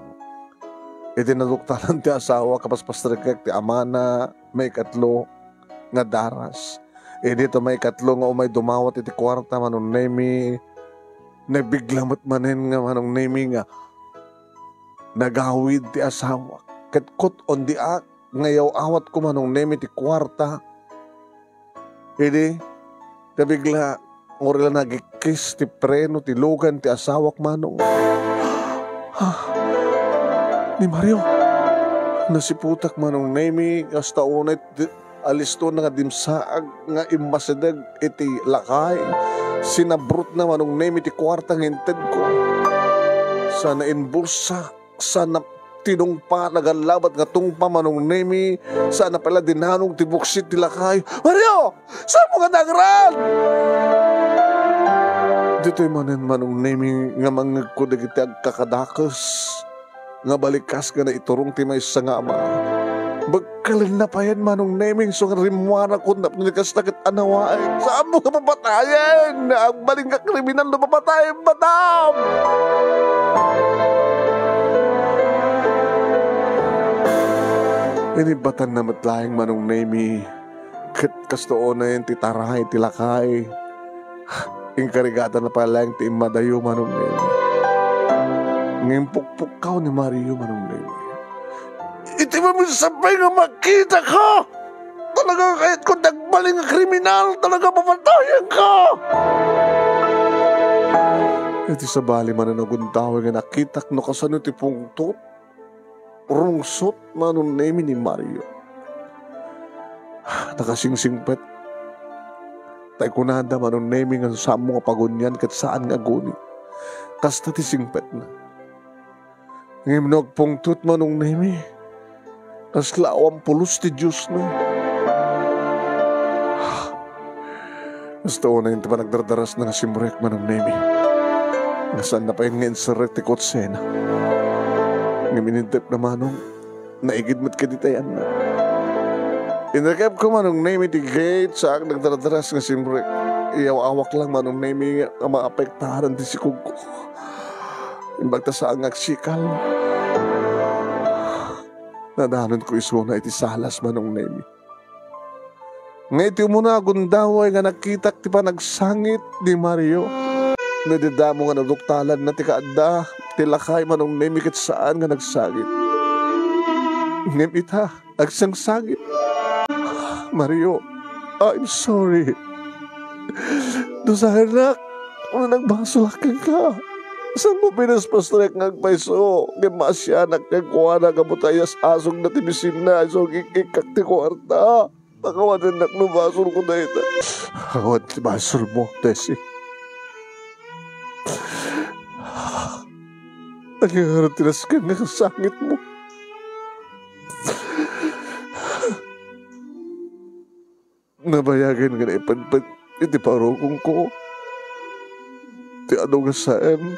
Iti naduktalan ti asawa kapaspastrekek ti amana may katlo nga daras. Dito may katlo nga umay dumawat iti kwarta manong nemi nagbiglamot manen nga manong nemi nga nagawid ti asawa. Katkot on di ak ngayaw awat ko manong nemi ti kwarta. Nabigla ngorila nagikis ti preno ti lugan ti asawak manong. Ni Mario nasiputak manong nemi hasta unay alisto na nga dimsaag nga imasideg iti lakay. Sinabrut na manong nemi ti kwartang hinted ko. Sana inbursa, sana tinungpa, nagalabat nga tungpa manong nemi, sana pala dinanong ti buksit ti lakay. Mario! Saan mo nga nagran? Dito'y manen manong nemi nga mangagkudag iti agkakadakas. Nga balikas ka na iturong ti may sangama. Bagkalin na pa yan manong naming so nga rimwara ko na panikas na kitanawain. Saan mo ka papatayin? Ang baling ka kriminal na papatayin, madam! Inibatan na matlayang manong nami. Kastoon na yan titarahay, tilakay. Inkarigatan na pala yung tiimadayo manong nami. Ngimpukpukaw ni Mario manong nami. Iti mo sabay nga makita ka! Talaga kahit kung nagbaling nga kriminal, talaga papatayan ka! Iti sa bali man na naguntawa nga nakitak no kasano ti pungtot, rungsot manong nemi ni Mario. Nakasingsingpet. Tay kunada manong nemi nga sa mo nga pagunyan kat saan nga guni. Kasta ti singpet na. Ngayon nagpungtot manong nemi. Kaslawang pulos ti Diyos na. Gusto na yung nagdardaras na simrek manong nemi. Nasaan na pa yung ngayon ti kotsena. Ngaminintip na manong naigidmat ka ditayan na. Inakap ko manong nemi ti gate sa nagdardaras na simrek. Iyaw-awak lang manong nemi nga maapektahan ti sikog ko. Imbagta sa angak sikal. Nadahanon ko iso na iti salas manong nemi. Ngayon iti mo na agundaway nga nakitak ti pa nagsangit ni Mario. Nadidamo nga naduktalan na ti kaadda ti lakay manong nemi kat saan nga nagsangit. Ngayon ita, agsangsangit. Mario, I'm sorry. Doon anak, nagbasulakan ka. Saan mo pinaspastrek ngagpaiso? Gemasya nagkagkuha na kabutayas asong na timisin na asong ikikak ti kwarta. Pakawanan nak no basol ko na ita. Kawan ti basol mo, Tessie. Nangyari tinaskan nga kasangit mo. Nabayagan nga na ipadpad iti parokong ko. Ti ano nga saan.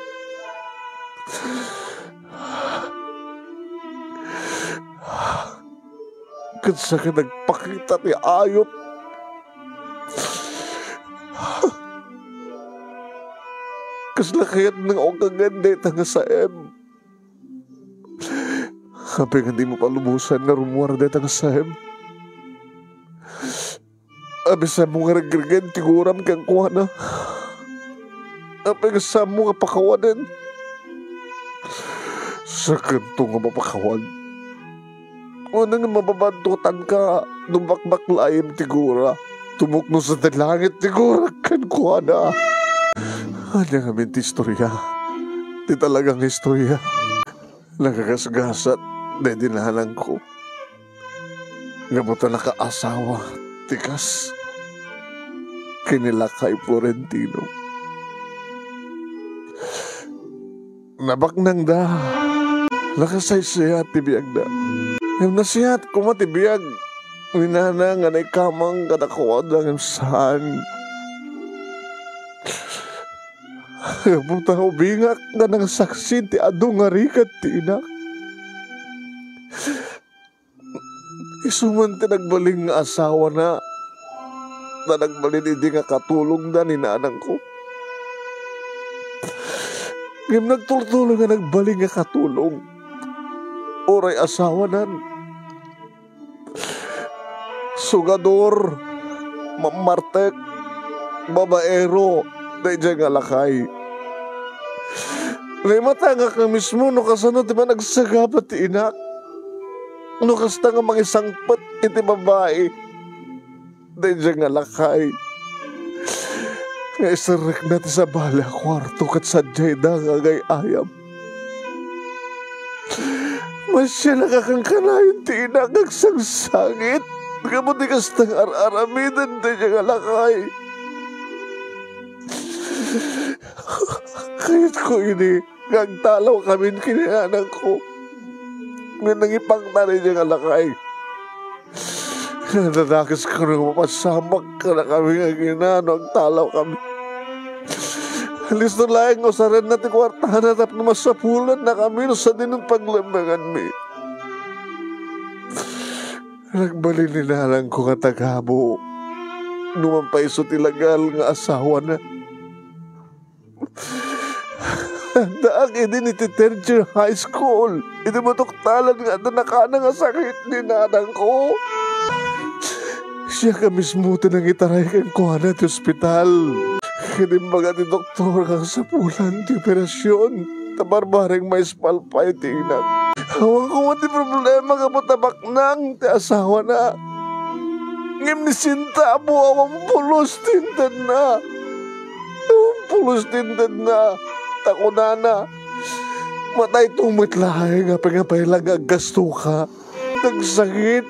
Kansa ka nagpakita ti ayot. Kaslakayat ng o kaganda nga saan. Kapag hindi mo palumusan na rumuar dito nga saan. Abisa mo nga nagregan tiguram kang kuha na. Apay sa mo nga pakawanan. Sa kanto nga mapakawan. O nang mababantutan ka, numakbaklaim tigura. Tumukno sa dalangit tigura kan kuha na. Ano nga minti istorya? Di talagang istorya. Nakagasgasat, na dinahalan ko. Ngabuta nakaasawa, tikas. Kinilakay Florentino. Nabaknang da. Nakasaysaya tibiyag da. Yung nasiyat ko matibiyag. Minana nga na ikamang kadakuwad ang saan. Buta ubingak nga nang saksin ti adu nga rikat ti inak. Isuman ti nagbaling nga asawa na nagbalin hindi nga katulong na ni nanang ko. Ngam nagtultulong nga nagbaling nga katulong. Oray asawa nan. Sugador, mamartek, babaero, na dyan nga lakay. Limata nga ka mismo, no kasano di ba nagsagapat ti inak? No kasta nga mga isangpat iti babae, na dyan nga lakay. Nga isarek natin sa bala kwarto kat sadyay da nga gay ayam. Masya nakakangkanayon ti inak agsangsangit. Kamuti kastang ar-aramidan da dyan nga lakay. Kahit ko ini, nagtalaw kami kininanan ko. Nga nangipang tali niya nga lakay. Nadakis ko nang mapasamak ka na kami nga ginano, nagtalaw kami. Halis na laing o saran natin kwartahan at na masapulan na kami no sa dinong paglambangan mi. Nagbali ninalang ko nga tagabo. Numampaiso tilagal nga asawa na. Daang ini ni Tertiary High School. Iti matuktalan nga na nakana nga sakit ni nanang ko. Siya ka mismo tinang itaray kang kuha ti ospital. Kinimbaga ti doktor kang sapulan ti operasyon. Tabarbareng may spalpay ti inak. Hawang ko ti problema ka mo tabak nang ti asawa na. Ngim ni Sinta mo awang pulos tinted na. Awang pulos tinted na. Tako na. Matay tumitlahay nga pangapay lang agasto ka. Nagsakit.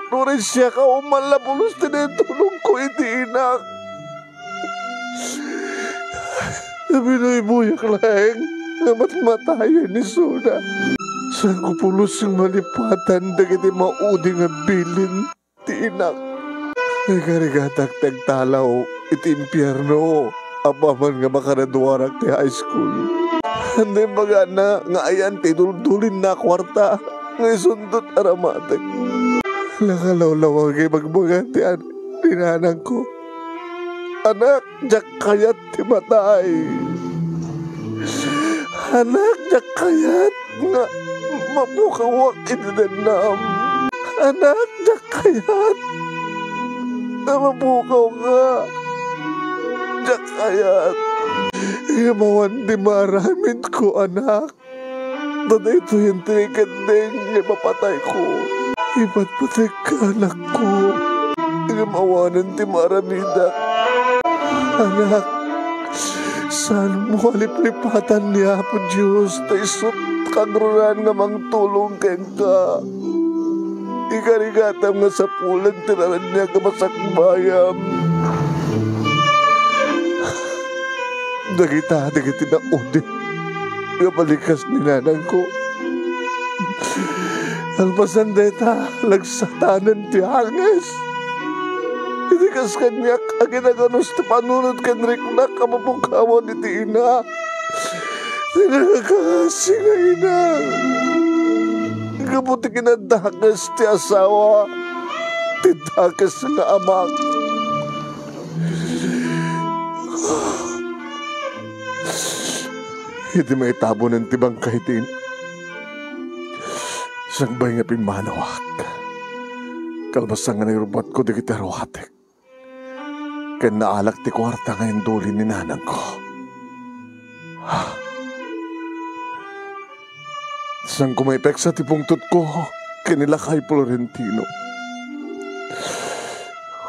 Nurin siya ka umalapulos tinitulong ko iti inak. Nabinoy-buyak lang nga matmatayan ni Suna. Saan ko pulos yung malipatan dagiti maudi nga bilin ti inak. Ay karigatak tagtalaw iti impyerno. Apaman nga makaraduwarak ti high school. Hindi baga na nga ayan ti duldulin na kwarta. Nga isundot aramatek. Nakalaw-lawag ay magbaga ti tinanang ko. Anak, jak kayat ti matay. Anak, jak kayat nga mapukawak itinanam. Anak, jak kayat na mapukaw ka. Jak kayat. Imawan di maramit ko, anak. Dada ito yung tinikat din, ipapatay ko. Ipatpatay ka, anak ko. Imawanan ti maramidak. Anak, saan mo aliplipatan niya po Diyos, ta isot kagruran nga mang tulong keng ka. Ikarigatam nga sa pulan, tinaran niya kamasak bayam. Dagiti na udi. Gabalikas ni nanang ko. Alpasan deta, nagsatanan ti hangis. Hindi kas kanyak, agin aganos ti panunod kanrik na kamapungkawan iti ina. Tinagakasi nga ina. Kabuti kinadakas ti asawa. Tidakas nga amak. Hindi may tabo ng tibang kahitin. Sangbay nga pimanawak. Kalbasang nga nairubat ko di kita ruhatek. Kaya naalak ti kwarta ngayon duli ni nanang ko. Sang kumaipek sa tipungtot ko, kanila kay Florentino.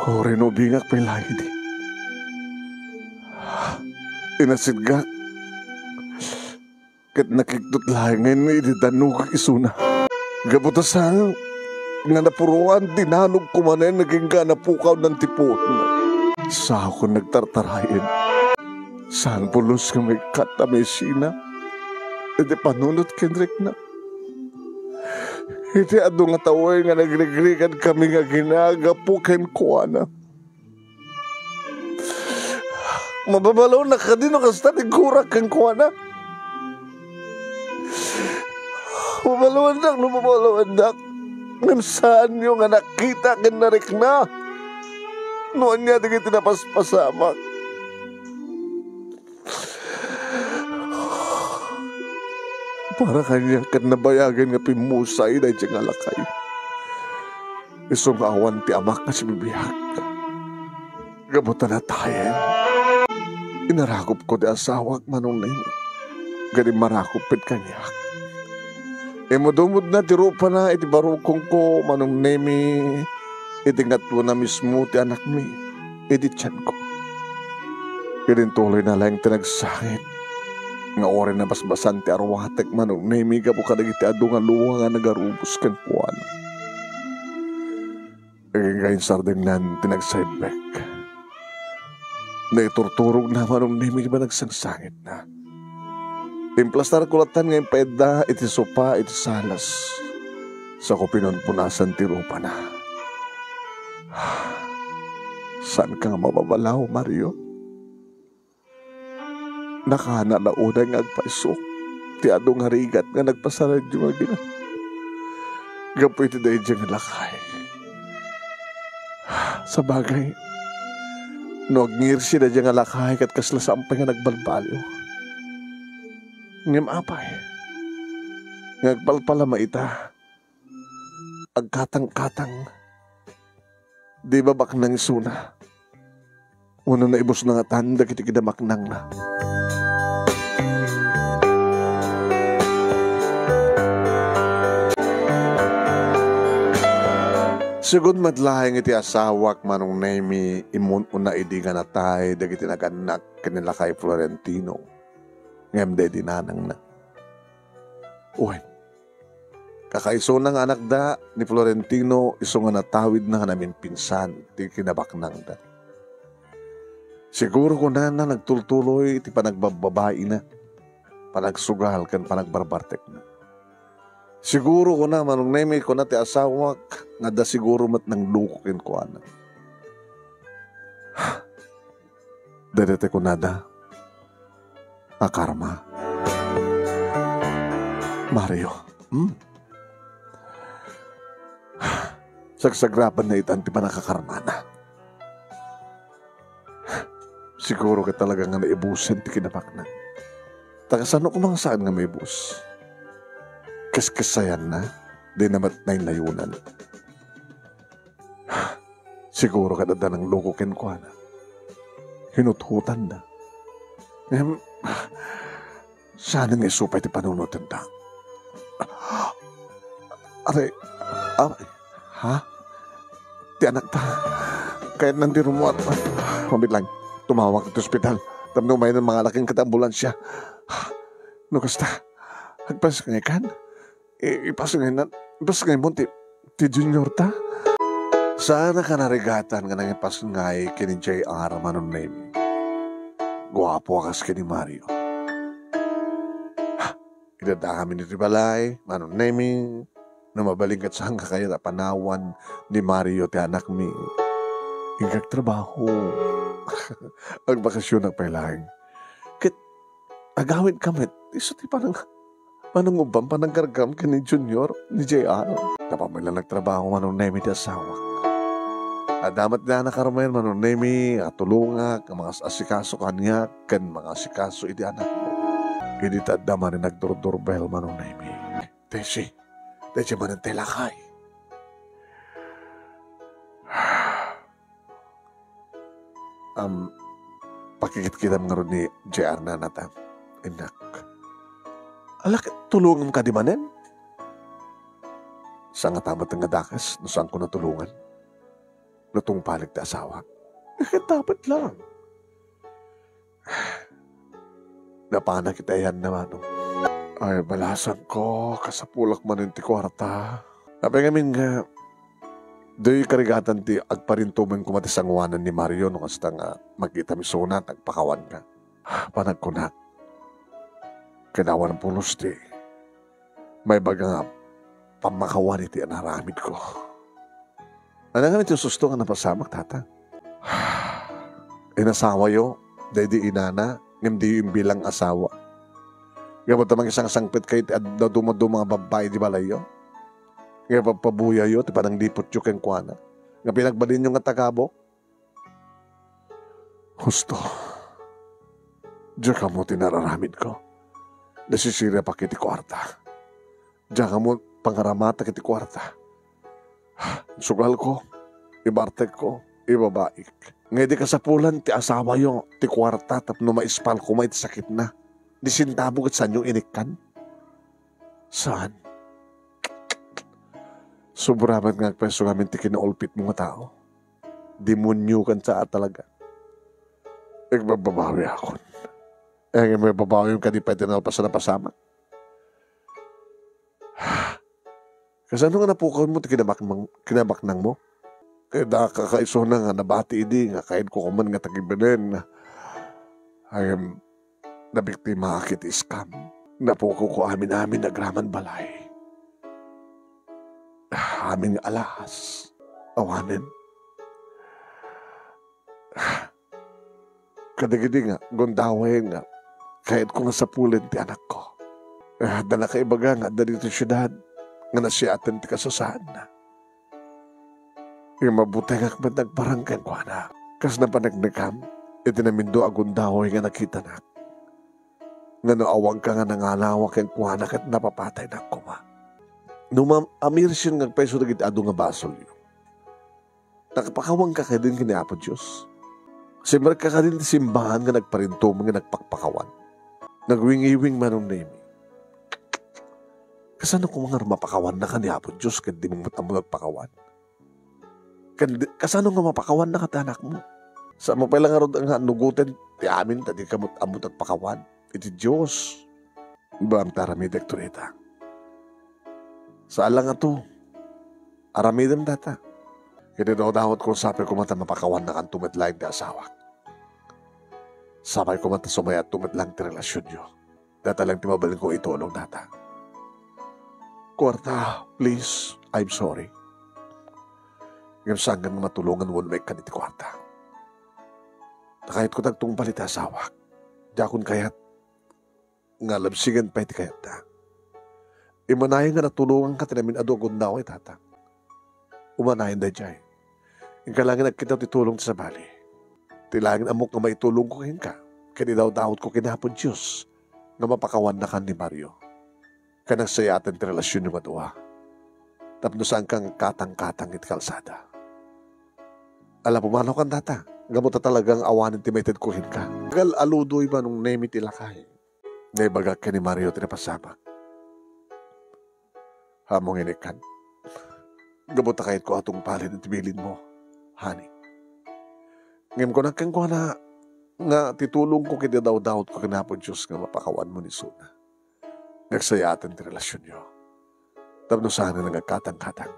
O renobingak pilay di. Inasidgak. Kat nakiktot lahat ngayon ididanug isuna. Gabutasan nga napuruan, dinanog ko manen naging ganapukaw ng tipot na. Sa ako nagtartarayin. Saan pulos nga may katamesina? Iti panunot Kendrick na. Iti ado nga taway nga nagregregan kami nga ginagapuken ko na. Mababalaw na ka din, kasta nigurak kang kuha na. Mababalaw anak. Ngam saan yung anak kita kinarik na. Noon niya tingin tinapaspasamak. Para kanya kan nabayagan nga pimusay na siyang alakay. Isong awan ti amak na si bibiyag. Gabutan na tayo. Inarakop ko di asawag manong na yun. Galing marakopit kanya. Modumod na ti rupa na iti barukong ko manong nemi. Itingat mo na mismo ti anak mi. Iti tiyan ko. Galing tuloy na lang tinagsakit. Nga ore na basbasan ti arwatek manong nemi ka po kadag iti adu nga luwa nga nagarubos kan puan. Ngayon sardingnan tinagsaybek. Naiturturog na manong nemi ba nagsangsangit na. Timplastar kulatan ngayon paeda iti sopa iti salas. Sa ko pinunpunasan ti rupa na. Saan ka nga mababalaw, Mario? Nakahana na unang agpaisok. Ti adong harigat nga nagpasarad yung mga gina. Gapo iti dahil diyang lakay. Sa bagay, noagngir siya na diyang lakay kat kaslasampay nga nagbalbalyo. Ngam apay. Ngagpalpala maita. Agkatang-katang. Di ba baknang isuna? Una na ibos na nga tanda kiti kidamaknang na. Sugod madlahing iti asawak manong nemi imun una idi nga natay dagiti naganak kanila kay Florentino. Ngam de dinanang na. Uy, kakaiso ng anak da ni Florentino iso nga natawid na namin pinsan ti kinabaknang da. Siguro ko na nagtultuloy ti panagbababae na. Panagsugal kan panagbarbartek na. Siguro ko na manong nemi ko na ti asawak nga da siguro mat nang lukukin ko anak. Dadete ko na da. Karma. Mario. Sagsagrapan na itan ti pa nakakarma na. Siguro ka talaga nga naibusin ti kinabaknan. Tagasano ko mga saan nga may bus. Kaskasayan na. Di namat na layunan. Siguro ka na ng lukukin ko na. Hinuthutan na. Sana nga isupay ti panunutin ta. Aray, ha? Ti anak ta. Kahit nandi rumuat. Mabit lang, tumawag ito ospital. Tamnumay ng mga laking katambulansya. No kasta, agpas nga kan? Ipasok nga mo ti junior ta. Sana ka narigatan nga nang ipasok nga kini J.R. manon name. Guwapo akas kini Mario. Idada kami ni Ribalay, manong naming, na mabalingkat sa hangga kaya na panawan ni Mario ti anak mi. Hinggang trabaho. Ang bakasyon ng pailang. Kit, agawin kami, iso ti panang ubam, panang kargam ka ni Junior, ni J.R. Napamila nagtrabaho manong naming ti asawak. Damat na nakaramayan manong nemi, tulungak, ang mga asikaso kanya, kan mga asikaso iti anak mo. Hindi tanda man na nagdurdurbel manong nemi. Tesi man ang telakay. Pakikit-kitam nga ron ni JR na nata. Inak. Alak, tulungan ka di manen? Saan nga tamat nga dakas, no saan ko natulungan? Lutong palig na asawa. Dapat lang. Napana kita yan naman. Ay, balasan ko. Kasapulak man yung ti kwarta. Sabi ngamin nga, do'y karigatan ti agparintuman ko matisangwanan ni Mario nung hasta nga magkita mi sunat, nagpakawan ka. Panag ko na. Kinawan ng pulos ti. May baga nga pamakawan iti anaramid ko. Ano nga ito susto nga napasamak, tata? Inasawa yo, Dahil di inana, ngam di yung bilang asawa. Nga tamang isang sangpit kayo, at dumado mga babae di balayo. Nga papabuya yun, di parang lipot yung kengkwana. Nga pinagbalin yung tagabo. Husto. Diyan ka mo tinararamid ko. Nasisira pa kiti kwarta. Diyan ka mo pangaramata kiti kwarta. Sugal ko, ibartek ko, ibabaik. Nga di ka sa pulan, ti asawa yung ti kwarta, tapno maispal ko, may sakit na. Di sintabog at saan yung inikkan? Saan? Sobraman nga peso namin ti kinaulpit mga tao. Demonyo kan sa talaga. Magbabawi ako. May babawi yung kanipay tinalpas na pasama. Kasi ano nga napukaw mo ti kinamaknang mo? Kaya nakakaiso na nga, nabati idi nga, kahit ko kuman nga tagibilin na ay nabiktima akit iskam. Napuko ko amin nagraman balay. Amin alas. Awanin. Kadigidi nga, gundaway nga, kahit ko nga sa pulin ti anak ko. Dala ka ibaga nga, dali ito syudad, nga nasiyatan ti kasasahan na. Yung mabuti nga kamat nagbarangkan ko anak. Kas na panagnagam, itinamindo agun dahoy nga nakita na. Nga noawag ka nga nangalawak yung kuhanak at napapatay na kuma. Nung amirsyon nga peso na ado nga basol yun. Nakapakawang ka din kiniapo Diyos. Simar ka din simbahan nga nagparinto mga nagpakpakawan. Nagwingiwing manong name. Kasano kung mga mapakawan na kaniapo Diyos kandi mong matamo nagpakawan? Kasano nga mapakawan na katanak mo? Sa mo pala nga ron ang nugutin, ti amin, tadi kamot amot at pakawan. Iti Diyos. Ba ang taramid ektorita? Sa alang ato, aramidam data. Kaya daw-dawat ko sabi ko mata mapakawan na kan tumitlaing ti asawa. Sabay ko mata sumaya tumitlang ti relasyon nyo. Data lang ti mabalin ko itulong data. Kwarta, please, I'm sorry. Ngayon saan nga matulungan mo na may kaniti kwarta. Nakahit ko tagtong balita asawa. Di akong kayat. Nga labsingan pa iti kayat na. Imanayin nga natulungan ka tinamin adogon daw ay tata. Umanayin da dyan. Yung kalangin nagkita titulong sa bali. Tilangin amok nga maitulong ko kain ka. Kaya daw dawot ko kinapon Diyos nga mapakawan na kan ni Mario. Kanang sayatan ti relasyon ni Madua. Tapno saan kang katang-katang iti kalsada. Alam mo, manaw kang data. Gamuta talagang awanin timated kuhin ka. Tagal aludoy ba nung name itilakay? Naibagag ka ni Mario tinapasama. Hamong inikan. Gamuta kahit ko atong palin at tibilin mo, honey. Ngayon ko nagkang ko na nga titulong ko kiti daw-dawt ko kinapon Diyos nga mapakawan mo ni Suna. Nagsayatan ti relasyon nyo. Tapno sana nagkatang-katang.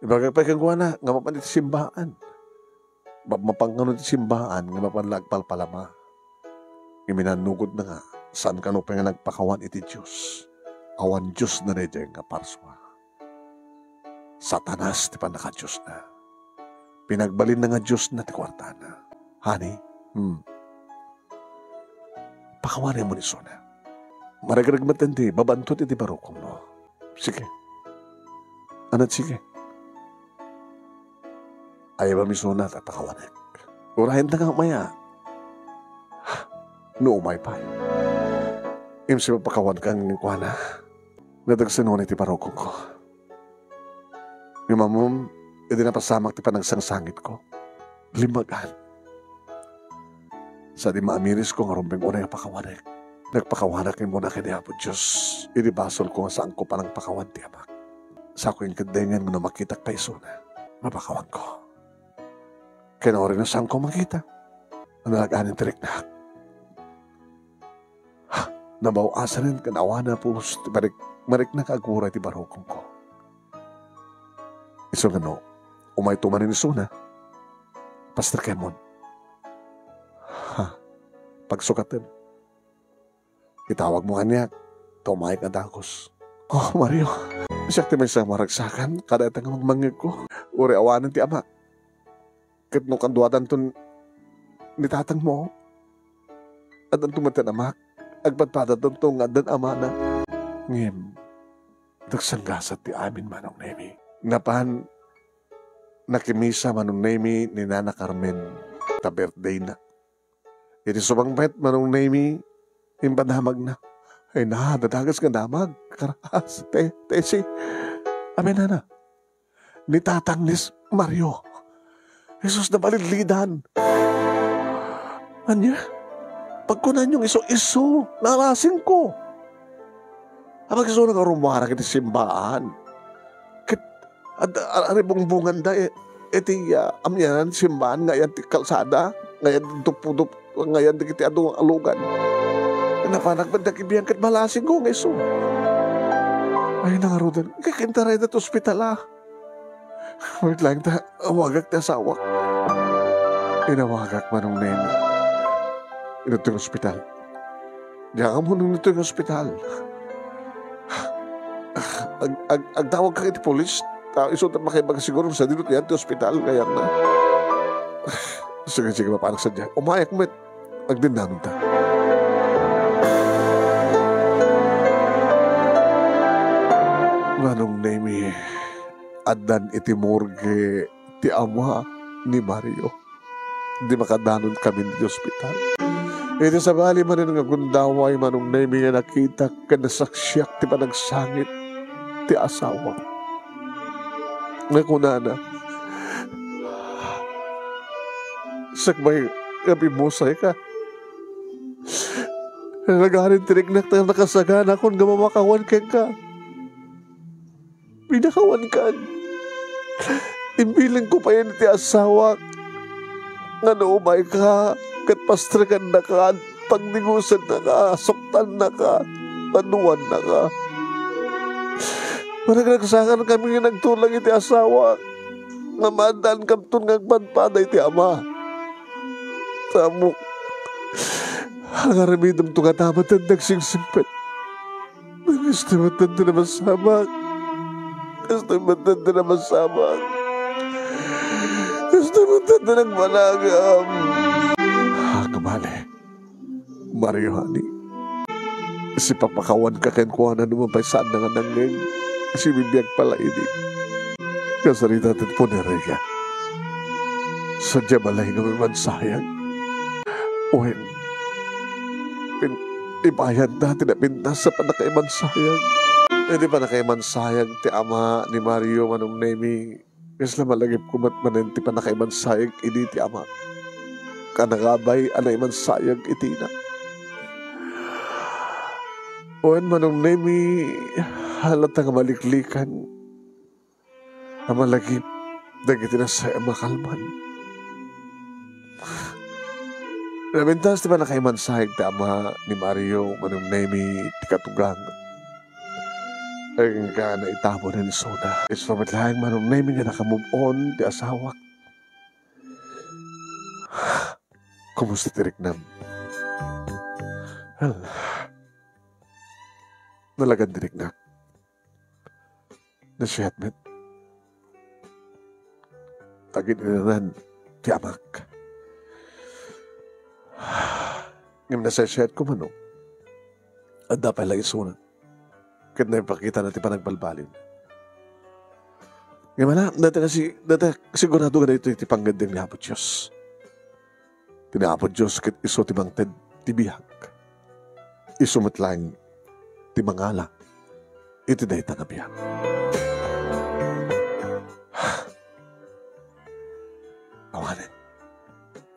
Ibagay pa kang na nga mapanit simbahan. Mapangano ti simbahan nga mapanlagpalpalama. Iminanugod na nga saan ka no pa nga nagpakawan iti Diyos. Awan Diyos na rejeng nga parswa. Satanas ti panaka-Diyos na. Pinagbalin na nga Diyos na ti kwartana. Honey, pakawanin mo ni Suna. Maragrag matindi, babantot iti barukong mo. Sige. Anat sige. Ayaw ba mi Suna at pakawanin? Urahin na nga maya. No, umay pa. Imsi mapakawan kang ngikuana. Nadagsanon iti barukong ko. Yung mamum, iti napasamak ti panagsang-sangit ko. Limagan. Sa di maamiris ko nga rumbeng unay pakawanek. Nagpakawanak mo na kiniapo Diyos. Inibasol ko nga saan ko panang pakawan ti amak. Sa ko yung kadengan nga makitak pa isuna. Mapakawan ko. Kaya na rin na saan ko makita. Nalaganin tirik na. Nabawasan rin kanawa na po. Marik na kaagura ti barokong ko. Iso nga no, umay tumanin ni Suna. Pastor Kemon. Pagsukatan. Itawag mo nga niya, tumayag na dakos. Oh, Mario, siyak ti may isang maragsakan, kada itang magmangig ko. Uri awanan ti ama. Kat nung kanduatan to ni tatang mo, at ang tumatanamak, agpatpatatong nga dan amana. Ngem, nagsanggasat ti amin Manong Nemi. Napan, nakimisa Manong Nemi ni Nana Carmen ta birthday na. Iti subangpet Manong Nemi, impadamag na. Ay na, dadagas nga damag. Karas, tesi. Amin na. Ni Tatang Nis Mario. Jesus na balidlidan. Anya, pagkunan yung iso, nalasing ko. Abag iso na karumara kiti simbaan. Kit, aribong-bungan da, iti amyanan simbaan, ngayon ti kalsada, ngayon tupudup, ngayon ti kiti adong alugan. Napanag ba nakibiyang kat malasing ko ng iso. Ay, nangarudan, kakintaray na to ospital Wait lang, awagak na sawak. Inawagak Manong Nemi. Ito yung ospital. Diyan ka mo nung ito yung ospital. Agtawag ka iti polis. Iso na makibag siguro sa dito yan ito ospital. Kaya na. Sige, mapanak sa diyan. Umayak mo agdindanon ta. Manong Nemi, adan iti morgue ti ama ni Mario. Di makadanon kami di ospital. Iti sabali man nga gundaway Manong Nemi nga nakita ka nasaksyak ti panagsangit ti asawa. Nakunana, sakbay gabimusay ka. Nagarin tinignak na nakasagana kung gamamakawan ka. Pinakawan ka. Imbiling ko pa yan ti asawa. Nga naumay ka. Katpastragan na ka. Pagningusan na ka. Soktan na ka. Panuan na ka. Managraksakan kami nga nagtulang iti asawa. Nga maandaan kamtun nga agpanpaday iti ama. Samok. Ang aramidam ito nga tamat ang nagsingsingpet. Nagistimatan na naman sabak. Kastamatan na naman sabak. Kastamatan na nagmanagam. Kamali. Mario, honey. Si papakawan ka kenkuhanan naman pa saan na nga nangeng. Si bibiyag pala ini. Kasarita natin po ni Rhea. Sadya balay naman mansayang. Uwin. Ibayad natin na pintas sa panakaimansayang. Hindi pa nakaimansayag ti ama ni Mario Manong Nemi. Kasi na malagip kumatmanin ti pa nakaimansayag ini ti ama. Kanagabay anaimansayag iti na. Oen Manong Nemi halata nga maliklikan. Ang malagip dagiti na sa makalman. Nabintas ti pa nakaimansayag ti ama ni Mario Manong Nemi ti katugang. Ang ka na itabo na ni Soda. Is pamatlahan Manong Nemi nga nakamove on di asawak. Kumusta tirik nam? Nalagan tirik na. Nasyatmet. Tagin inanan ti amak. Ngam nasasyat ko Manong. At dapat lang isunan. Kahit na ipakita natin pa nagbalbalin. Ngayon na, dati sigurado ka na ito itipanggandang ni Apo Diyos. Tinaapod Diyos kahit iso timang tibihag. Isumatlang timangala. Iti dahi tanabiyag. Awanin.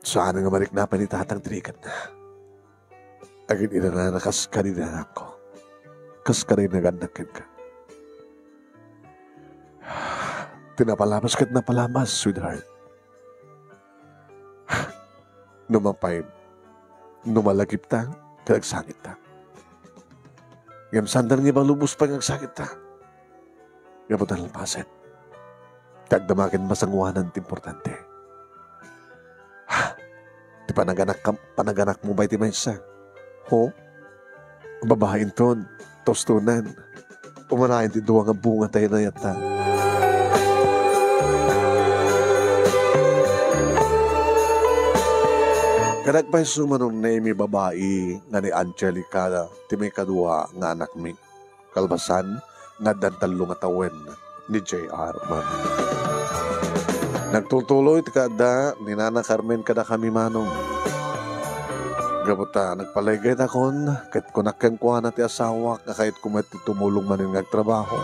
Saan nga maniknapan ni Tatang tinikan na. Agin inananakas kanina ko. Kas ka rin nagandakin ka. Tinapalamas ka't napalamas, sweetheart. Numapay, numalagip ta, kanagsangit ta. Ngam sandal nga bang lubos pa nagsangit ta. Ngabutan lalpasin. Kagdamakin masangwanan importante. Di panaganak mo ba'y ti maysa? Ho? Babahain ton. Tostunan. Pumanayin ti duwang ang bunga tayo na yata. Kadagpay sumanong na imi babae nga ni Angelica ti may kadua nga anak mi. Kalbasan nga dadalo nga tawen ni J.R. man. Nagtutuloy ti kada ni Nana Carmen kada kami manong. Gabuta nagpaligay na kon kahit kunakang kuha na ti asawa nga kahit kumat tumulong man yung nagtrabaho.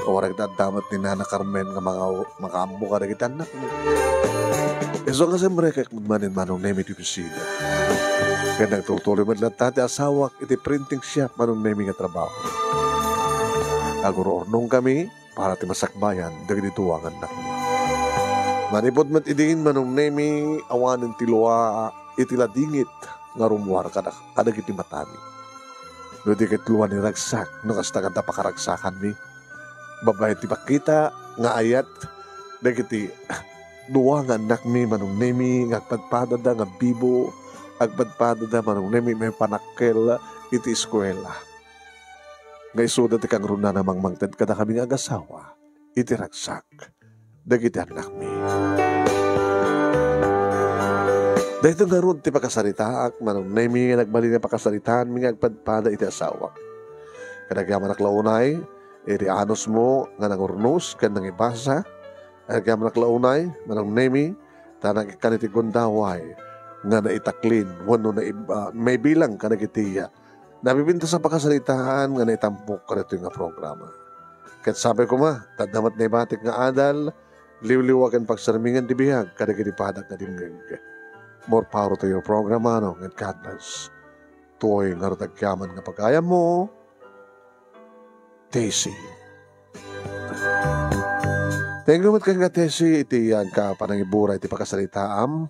Kawarag dadamat ni Nana Carmen nga mga ambo ka na anak mo. Iso nga siyempre kaya manin manong nemi ti pisina. Kaya nagtutuloy man lang tati asawa iti printing shop manong nemi nga trabaho. Aguro-ornong kami para ti masakbayan dagiti tuwangan na. Manipod mat idiin manong nemi awanin ti luwa itiladingit nga rumuar kadag iti matami. No di kitluwa ni ragsak no kasta kanta pakaragsakan mi. Babay ti pakita nga ayat dagiti duwa nga anak mi manong nemi ngagpadpada da nga bibo agpadpada da manong nemi may panakkel iti eskwela. Nga isuda ti kang runa namang mangted kada kami nga agasawa iti ragsak dagiti anak mi. Dahito nga ron ti pakasaritaak manong nemi nga nagbali nga pakasaritaan mi ngagpadpada iti asawa. Kadagyaman naklaunay iti anos mo nga nangurnos kan nangibasa. Agam naklaunay, manang nemi, tanang kaniti gundaway, nga naitaklin, wano na may bilang kanagitiya. Nabibinta sa pakasalitaan, nga naitampok kanito nga programa. Kahit sabi ko tadamat na ibatik nga adal, liwliwagan pagsarmingan di bihag, kanagiti padak na dimgag. More power to your programa, no? And God bless. Tuoy nga rotagyaman nga pagkaya mo, Daisy. Thank you mat kang Tesi iti yan ka panangibura iti pakasalitaam.